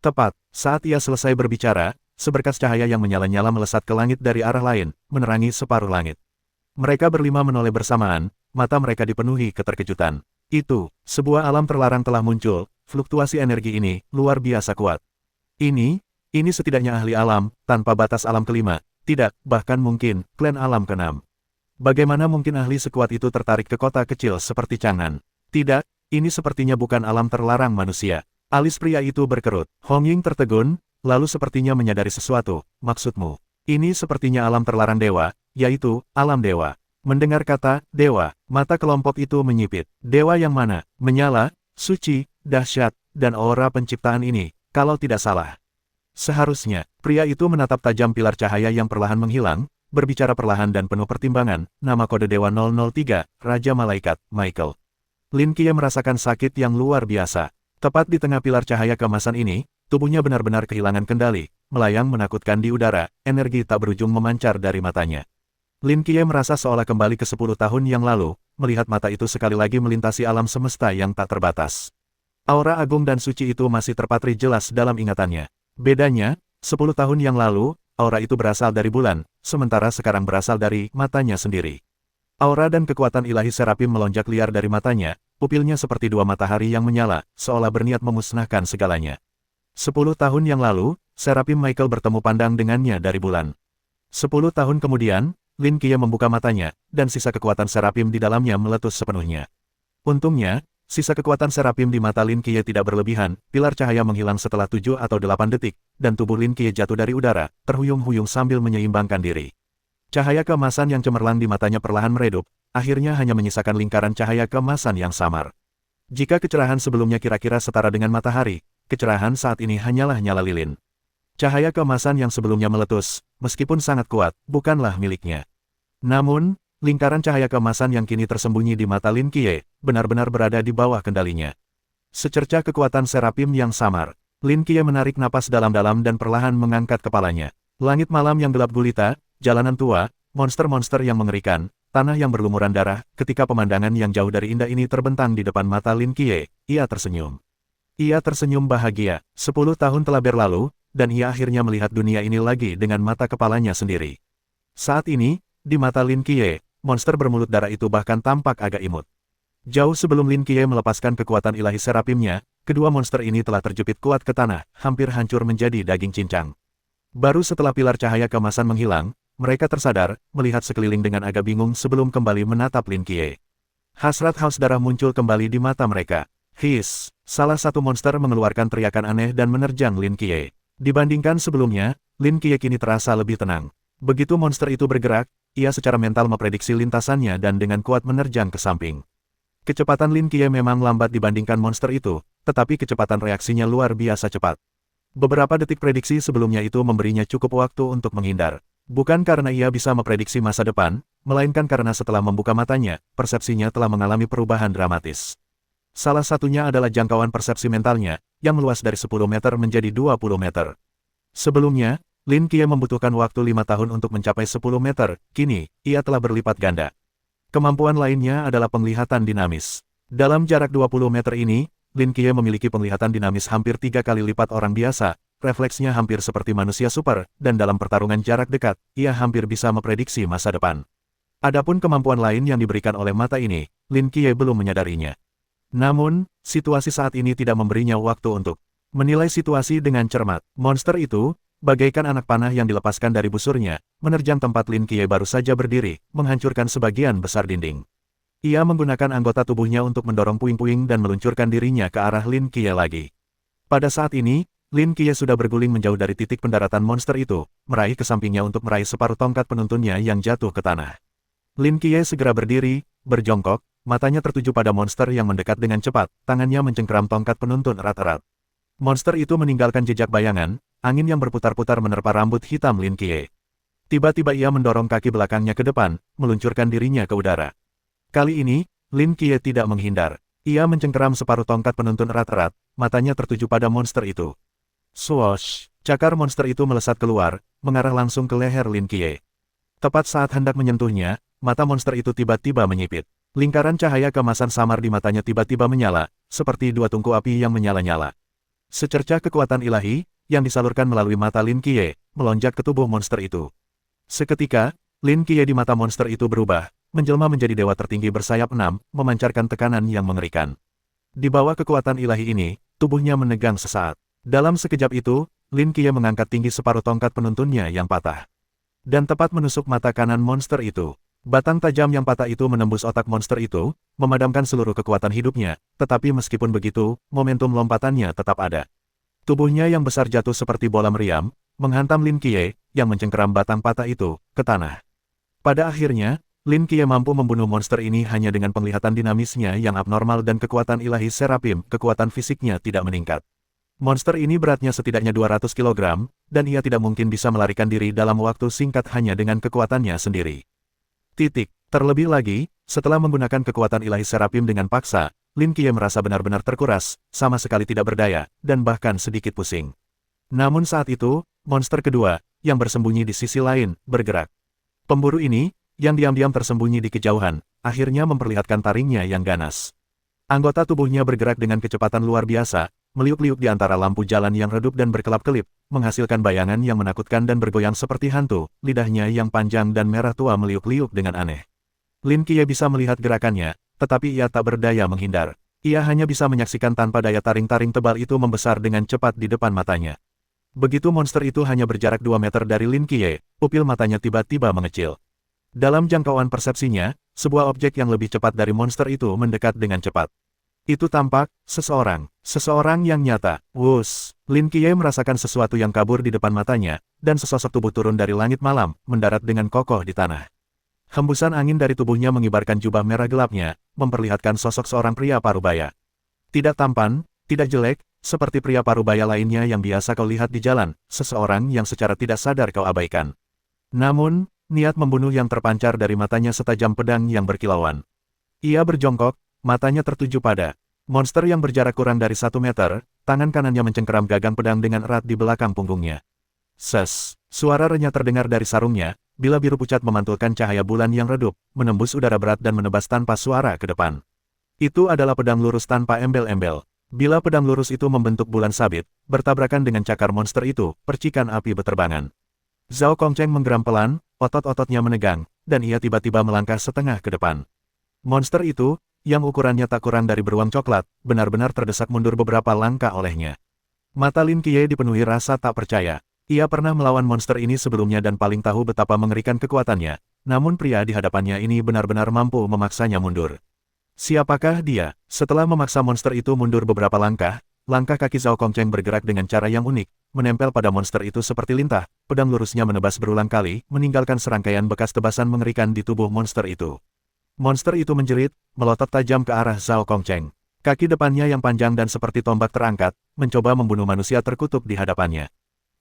Tepat, saat ia selesai berbicara, seberkas cahaya yang menyala-nyala melesat ke langit dari arah lain, menerangi separuh langit. Mereka berlima menoleh bersamaan, mata mereka dipenuhi keterkejutan. Itu, sebuah alam terlarang telah muncul, fluktuasi energi ini, luar biasa kuat. Ini setidaknya ahli alam, tanpa batas alam kelima, tidak, bahkan mungkin, klan alam keenam. Bagaimana mungkin ahli sekuat itu tertarik ke kota kecil seperti Changnan? Tidak, ini sepertinya bukan alam terlarang manusia. Alis pria itu berkerut. Hong Ying tertegun, lalu sepertinya menyadari sesuatu. Maksudmu, ini sepertinya alam terlarang dewa, yaitu, alam dewa. Mendengar kata, dewa, mata kelompok itu menyipit. Dewa yang mana? Menyala, suci, dahsyat, dan aura penciptaan ini, kalau tidak salah. Seharusnya, pria itu menatap tajam pilar cahaya yang perlahan menghilang, berbicara perlahan dan penuh pertimbangan, nama kode Dewa 003, Raja Malaikat, Michael. Lin Qiye merasakan sakit yang luar biasa. Tepat di tengah pilar cahaya keemasan ini, tubuhnya benar-benar kehilangan kendali, melayang menakutkan di udara, energi tak berujung memancar dari matanya. Lin Qiye merasa seolah kembali ke 10 tahun yang lalu, melihat mata itu sekali lagi melintasi alam semesta yang tak terbatas. Aura agung dan suci itu masih terpatri jelas dalam ingatannya. Bedanya, 10 tahun yang lalu, aura itu berasal dari bulan, sementara sekarang berasal dari matanya sendiri. Aura dan kekuatan ilahi Serapim melonjak liar dari matanya, pupilnya seperti 2 matahari yang menyala, seolah berniat memusnahkan segalanya. 10 tahun yang lalu, Serapim Michael bertemu pandang dengannya dari bulan. 10 tahun kemudian, Lin Qiye membuka matanya, dan sisa kekuatan Serapim di dalamnya meletus sepenuhnya. Untungnya, sisa kekuatan Serapim di mata Lin Qiye tidak berlebihan, pilar cahaya menghilang setelah 7 atau 8 detik, dan tubuh Lin Qiye jatuh dari udara, terhuyung-huyung sambil menyeimbangkan diri. Cahaya keemasan yang cemerlang di matanya perlahan meredup, akhirnya hanya menyisakan lingkaran cahaya keemasan yang samar. Jika kecerahan sebelumnya kira-kira setara dengan matahari, kecerahan saat ini hanyalah nyala lilin. Cahaya keemasan yang sebelumnya meletus, meskipun sangat kuat, bukanlah miliknya. Namun, lingkaran cahaya keemasan yang kini tersembunyi di mata Lin Qiye, benar-benar berada di bawah kendalinya. Secercah kekuatan Serapim yang samar, Lin Qiye menarik napas dalam-dalam dan perlahan mengangkat kepalanya. Langit malam yang gelap gulita, jalanan tua, monster-monster yang mengerikan, tanah yang berlumuran darah, ketika pemandangan yang jauh dari indah ini terbentang di depan mata Lin Qiye, ia tersenyum. Ia tersenyum bahagia. 10 tahun telah berlalu, dan ia akhirnya melihat dunia ini lagi dengan mata kepalanya sendiri. Saat ini, di mata Lin Qiye, monster bermulut darah itu bahkan tampak agak imut. Jauh sebelum Lin Qiye melepaskan kekuatan ilahi Serapimnya, kedua monster ini telah terjepit kuat ke tanah, hampir hancur menjadi daging cincang. Baru setelah pilar cahaya keemasan menghilang, mereka tersadar, melihat sekeliling dengan agak bingung sebelum kembali menatap Lin Qiye. Hasrat haus darah muncul kembali di mata mereka. Hiss! Salah satu monster mengeluarkan teriakan aneh dan menerjang Lin Qiye. Dibandingkan sebelumnya, Lin Qiye kini terasa lebih tenang. Begitu monster itu bergerak, ia secara mental memprediksi lintasannya dan dengan kuat menerjang ke samping. Kecepatan Lin Qiye memang lambat dibandingkan monster itu, tetapi kecepatan reaksinya luar biasa cepat. Beberapa detik prediksi sebelumnya itu memberinya cukup waktu untuk menghindar. Bukan karena ia bisa memprediksi masa depan, melainkan karena setelah membuka matanya, persepsinya telah mengalami perubahan dramatis. Salah satunya adalah jangkauan persepsi mentalnya, yang meluas dari 10 meter menjadi 20 meter. Sebelumnya, Lin Qiye membutuhkan waktu 5 tahun untuk mencapai 10 meter, kini, ia telah berlipat ganda. Kemampuan lainnya adalah penglihatan dinamis. Dalam jarak 20 meter ini, Lin Qiye memiliki penglihatan dinamis hampir 3 kali lipat orang biasa, refleksnya hampir seperti manusia super, dan dalam pertarungan jarak dekat, ia hampir bisa memprediksi masa depan. Adapun kemampuan lain yang diberikan oleh mata ini, Lin Qiye belum menyadarinya. Namun, situasi saat ini tidak memberinya waktu untuk menilai situasi dengan cermat. Monster itu, bagaikan anak panah yang dilepaskan dari busurnya, menerjang tempat Lin Qiye baru saja berdiri, menghancurkan sebagian besar dinding. Ia menggunakan anggota tubuhnya untuk mendorong puing-puing dan meluncurkan dirinya ke arah Lin Qiye lagi. Pada saat ini, Lin Qiye sudah berguling menjauh dari titik pendaratan monster itu, meraih ke sampingnya untuk meraih separuh tongkat penuntunnya yang jatuh ke tanah. Lin Qiye segera berdiri, berjongkok, matanya tertuju pada monster yang mendekat dengan cepat, tangannya mencengkeram tongkat penuntun erat-erat. Monster itu meninggalkan jejak bayangan, angin yang berputar-putar menerpa rambut hitam Lin Qiye. Tiba-tiba ia mendorong kaki belakangnya ke depan, meluncurkan dirinya ke udara. Kali ini, Lin Qiye tidak menghindar. Ia mencengkeram separuh tongkat penuntun erat-erat, matanya tertuju pada monster itu. Swoosh! Cakar monster itu melesat keluar, mengarah langsung ke leher Lin Qiye. Tepat saat hendak menyentuhnya, mata monster itu tiba-tiba menyipit. Lingkaran cahaya keemasan samar di matanya tiba-tiba menyala, seperti dua tungku api yang menyala-nyala. Secercah kekuatan ilahi, yang disalurkan melalui mata Lin Qiye, melonjak ke tubuh monster itu. Seketika, Lin Qiye di mata monster itu berubah, menjelma menjadi dewa tertinggi bersayap 6, memancarkan tekanan yang mengerikan. Di bawah kekuatan ilahi ini, tubuhnya menegang sesaat. Dalam sekejap itu, Lin Qiye mengangkat tinggi separuh tongkat penuntunnya yang patah. Dan tepat menusuk mata kanan monster itu. Batang tajam yang patah itu menembus otak monster itu, memadamkan seluruh kekuatan hidupnya, tetapi meskipun begitu, momentum lompatannya tetap ada. Tubuhnya yang besar jatuh seperti bola meriam, menghantam Lin Qiye, yang mencengkeram batang patah itu, ke tanah. Pada akhirnya, Lin Qiye mampu membunuh monster ini hanya dengan penglihatan dinamisnya yang abnormal dan kekuatan ilahi Serapim, kekuatan fisiknya tidak meningkat. Monster ini beratnya setidaknya 200 kg, dan ia tidak mungkin bisa melarikan diri dalam waktu singkat hanya dengan kekuatannya sendiri. Terlebih lagi, setelah menggunakan kekuatan ilahi Serapim dengan paksa, Lin Qiye merasa benar-benar terkuras, sama sekali tidak berdaya, dan bahkan sedikit pusing. Namun saat itu, monster kedua, yang bersembunyi di sisi lain, bergerak. Pemburu ini, yang diam-diam tersembunyi di kejauhan, akhirnya memperlihatkan taringnya yang ganas. Anggota tubuhnya bergerak dengan kecepatan luar biasa, meliuk-liuk di antara lampu jalan yang redup dan berkelap-kelip, menghasilkan bayangan yang menakutkan dan bergoyang seperti hantu, lidahnya yang panjang dan merah tua meliuk-liuk dengan aneh. Lin Qiye bisa melihat gerakannya, tetapi ia tak berdaya menghindar. Ia hanya bisa menyaksikan tanpa daya taring-taring tebal itu membesar dengan cepat di depan matanya. Begitu monster itu hanya berjarak 2 meter dari Lin Qiye, pupil matanya tiba-tiba mengecil. Dalam jangkauan persepsinya, sebuah objek yang lebih cepat dari monster itu mendekat dengan cepat. Itu tampak, seseorang yang nyata. Wuss! Lin Qiye merasakan sesuatu yang kabur di depan matanya, dan sesosok tubuh turun dari langit malam, mendarat dengan kokoh di tanah. Hembusan angin dari tubuhnya mengibarkan jubah merah gelapnya, memperlihatkan sosok seorang pria parubaya. Tidak tampan, tidak jelek, seperti pria parubaya lainnya yang biasa kau lihat di jalan, seseorang yang secara tidak sadar kau abaikan. Namun, niat membunuh yang terpancar dari matanya setajam pedang yang berkilauan. Ia berjongkok, matanya tertuju pada monster yang berjarak kurang dari 1 meter, tangan kanannya mencengkeram gagang pedang dengan erat di belakang punggungnya. Ses! Suara renyah terdengar dari sarungnya, bila biru pucat memantulkan cahaya bulan yang redup, menembus udara berat dan menebas tanpa suara ke depan. Itu adalah pedang lurus tanpa embel-embel. Bila pedang lurus itu membentuk bulan sabit, bertabrakan dengan cakar monster itu, percikan api beterbangan. Zhao Kongcheng menggeram pelan, otot-ototnya menegang, dan ia tiba-tiba melangkah setengah ke depan. Monster itu, yang ukurannya tak kurang dari beruang coklat, benar-benar terdesak mundur beberapa langkah olehnya. Mata Lin Qiye dipenuhi rasa tak percaya. Ia pernah melawan monster ini sebelumnya dan paling tahu betapa mengerikan kekuatannya, namun pria di hadapannya ini benar-benar mampu memaksanya mundur. Siapakah dia? Setelah memaksa monster itu mundur beberapa langkah, langkah kaki Zhao Kongcheng bergerak dengan cara yang unik, menempel pada monster itu seperti lintah, pedang lurusnya menebas berulang kali, meninggalkan serangkaian bekas tebasan mengerikan di tubuh monster itu. Monster itu menjerit, melotot tajam ke arah Zhao Kongcheng. Kaki depannya yang panjang dan seperti tombak terangkat, mencoba membunuh manusia terkutuk di hadapannya.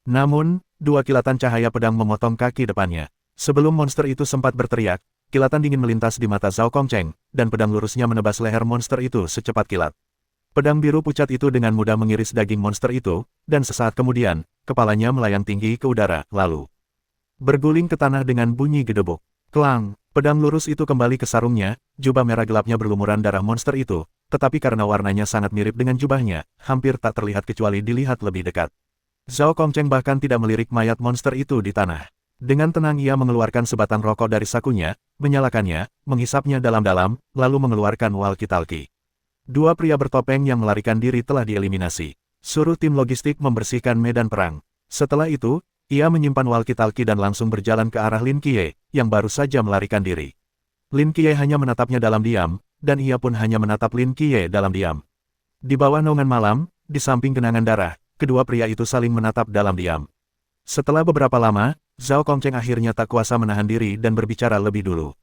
Namun, dua kilatan cahaya pedang memotong kaki depannya. Sebelum monster itu sempat berteriak, kilatan dingin melintas di mata Zhao Kongcheng, dan pedang lurusnya menebas leher monster itu secepat kilat. Pedang biru pucat itu dengan mudah mengiris daging monster itu, dan sesaat kemudian, kepalanya melayang tinggi ke udara, lalu berguling ke tanah dengan bunyi gedebuk. Klang, pedang lurus itu kembali ke sarungnya, jubah merah gelapnya berlumuran darah monster itu, tetapi karena warnanya sangat mirip dengan jubahnya, hampir tak terlihat kecuali dilihat lebih dekat. Zhao Kongcheng bahkan tidak melirik mayat monster itu di tanah. Dengan tenang ia mengeluarkan sebatang rokok dari sakunya, menyalakannya, menghisapnya dalam-dalam, lalu mengeluarkan walkie-talkie. Dua pria bertopeng yang melarikan diri telah dieliminasi. Suruh tim logistik membersihkan medan perang. Setelah itu, ia menyimpan walkie-talkie dan langsung berjalan ke arah Lin Qiye, yang baru saja melarikan diri. Lin Qiye hanya menatapnya dalam diam, dan ia pun hanya menatap Lin Qiye dalam diam. Di bawah naungan malam, di samping genangan darah, kedua pria itu saling menatap dalam diam. Setelah beberapa lama, Zhao Kongcheng akhirnya tak kuasa menahan diri dan berbicara lebih dulu.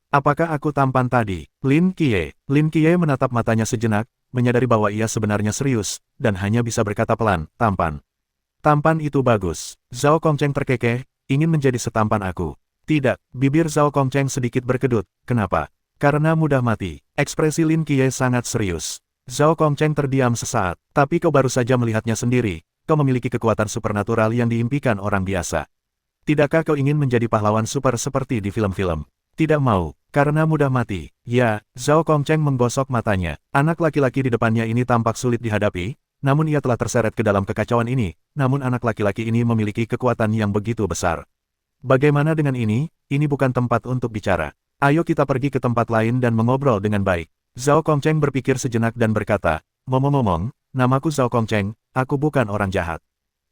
Apakah aku tampan tadi? Lin Qiye menatap matanya sejenak, menyadari bahwa ia sebenarnya serius, dan hanya bisa berkata pelan, tampan. Tampan itu bagus. Zhao Kongcheng terkekeh, ingin menjadi setampan aku. Tidak, bibir Zhao Kongcheng sedikit berkedut, kenapa? Karena mudah mati. Ekspresi Lin Qiye sangat serius. Zhao Kongcheng terdiam sesaat, tapi kau baru saja melihatnya sendiri, kau memiliki kekuatan supernatural yang diimpikan orang biasa. Tidakkah kau ingin menjadi pahlawan super seperti di film-film? Tidak mau, karena mudah mati. Ya, Zhao Kongcheng menggosok matanya. Anak laki-laki di depannya ini tampak sulit dihadapi, namun ia telah terseret ke dalam kekacauan ini, namun anak laki-laki ini memiliki kekuatan yang begitu besar. Bagaimana dengan ini? Ini bukan tempat untuk bicara. Ayo kita pergi ke tempat lain dan mengobrol dengan baik. Zhao Kongcheng berpikir sejenak dan berkata, ngomong-ngomong, namaku Zhao Kongcheng, aku bukan orang jahat.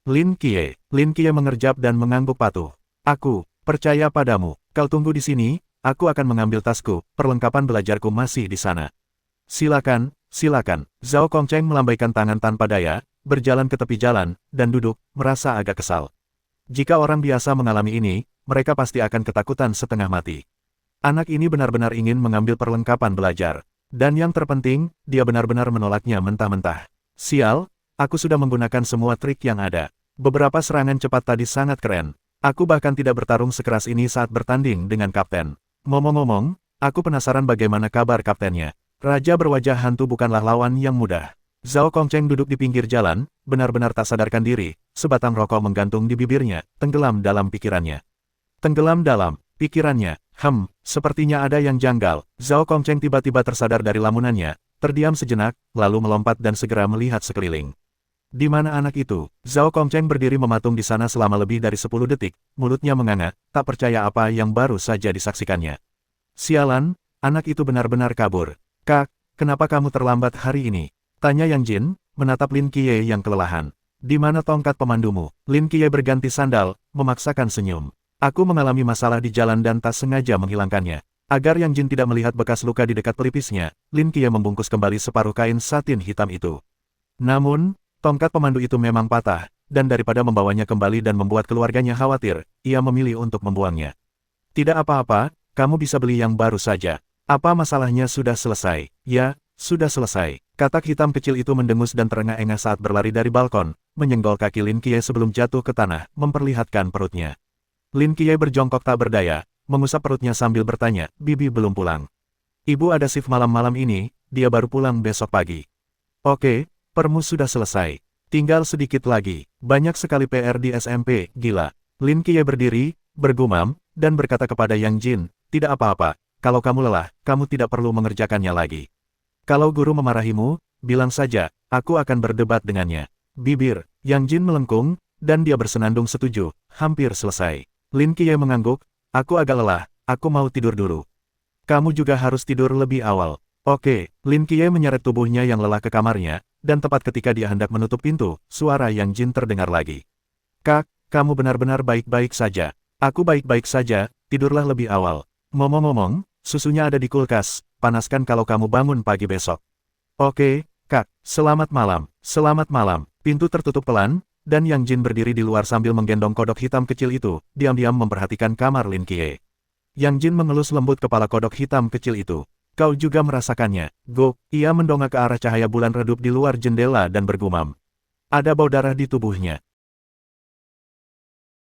Lin Qiye mengerjap dan mengangguk patuh. Aku percaya padamu. Kau tunggu di sini, aku akan mengambil tasku, perlengkapan belajarku masih di sana. Silakan, silakan. Zhao Kongcheng melambaikan tangan tanpa daya, berjalan ke tepi jalan, dan duduk, merasa agak kesal. Jika orang biasa mengalami ini, mereka pasti akan ketakutan setengah mati. Anak ini benar-benar ingin mengambil perlengkapan belajar. Dan yang terpenting, dia benar-benar menolaknya mentah-mentah. Sial, aku sudah menggunakan semua trik yang ada. Beberapa serangan cepat tadi sangat keren. Aku bahkan tidak bertarung sekeras ini saat bertanding dengan kapten. Ngomong-ngomong, aku penasaran bagaimana kabar kaptennya. Raja berwajah hantu bukanlah lawan yang mudah. Zhao Kongcheng duduk di pinggir jalan, benar-benar tak sadarkan diri, sebatang rokok menggantung di bibirnya, tenggelam dalam pikirannya. Tenggelam dalam pikirannya, sepertinya ada yang janggal. Zhao Kongcheng tiba-tiba tersadar dari lamunannya, terdiam sejenak, lalu melompat dan segera melihat sekeliling. Di mana anak itu? Zhao Kongcheng berdiri mematung di sana selama lebih dari 10 detik, mulutnya menganga, tak percaya apa yang baru saja disaksikannya. Sialan, anak itu benar-benar kabur. Kak, kenapa kamu terlambat hari ini? Tanya Yang Jin, menatap Lin Qiye yang kelelahan. Di mana tongkat pemandumu? Lin Qiye berganti sandal, memaksakan senyum. Aku mengalami masalah di jalan dan tak sengaja menghilangkannya. Agar Yang Jin tidak melihat bekas luka di dekat pelipisnya, Lin Qiye membungkus kembali separuh kain satin hitam itu. Namun, tongkat pemandu itu memang patah, dan daripada membawanya kembali dan membuat keluarganya khawatir, ia memilih untuk membuangnya. Tidak apa-apa, kamu bisa beli yang baru saja. Apa masalahnya sudah selesai? Ya, sudah selesai. Katak hitam kecil itu mendengus dan terengah-engah saat berlari dari balkon, menyenggol kaki Lin Qiye sebelum jatuh ke tanah, memperlihatkan perutnya. Lin Qiye berjongkok tak berdaya, mengusap perutnya sambil bertanya, Bibi belum pulang. Ibu ada shift malam-malam ini, dia baru pulang besok pagi. Oke, permu sudah selesai. Tinggal sedikit lagi. Banyak sekali PR di SMP, gila. Lin Qiye berdiri, bergumam, dan berkata kepada Yang Jin, tidak apa-apa, kalau kamu lelah, kamu tidak perlu mengerjakannya lagi. Kalau guru memarahimu, bilang saja, aku akan berdebat dengannya. Bibir Yang Jin melengkung, dan dia bersenandung setuju, hampir selesai. Lin Qiye mengangguk, aku agak lelah, aku mau tidur dulu. Kamu juga harus tidur lebih awal. Oke, Lin Qiye menyeret tubuhnya yang lelah ke kamarnya, dan tepat ketika dia hendak menutup pintu, suara Yang Jin terdengar lagi. Kak, kamu benar-benar baik-baik saja. Aku baik-baik saja, tidurlah lebih awal. Ngomong-ngomong, susunya ada di kulkas, panaskan kalau kamu bangun pagi besok. Oke, Kak, selamat malam, selamat malam. Pintu tertutup pelan, dan Yang Jin berdiri di luar sambil menggendong kodok hitam kecil itu, diam-diam memperhatikan kamar Lin Qiye. Yang Jin mengelus lembut kepala kodok hitam kecil itu. Kau juga merasakannya, Go. Ia mendongak ke arah cahaya bulan redup di luar jendela dan bergumam. Ada bau darah di tubuhnya.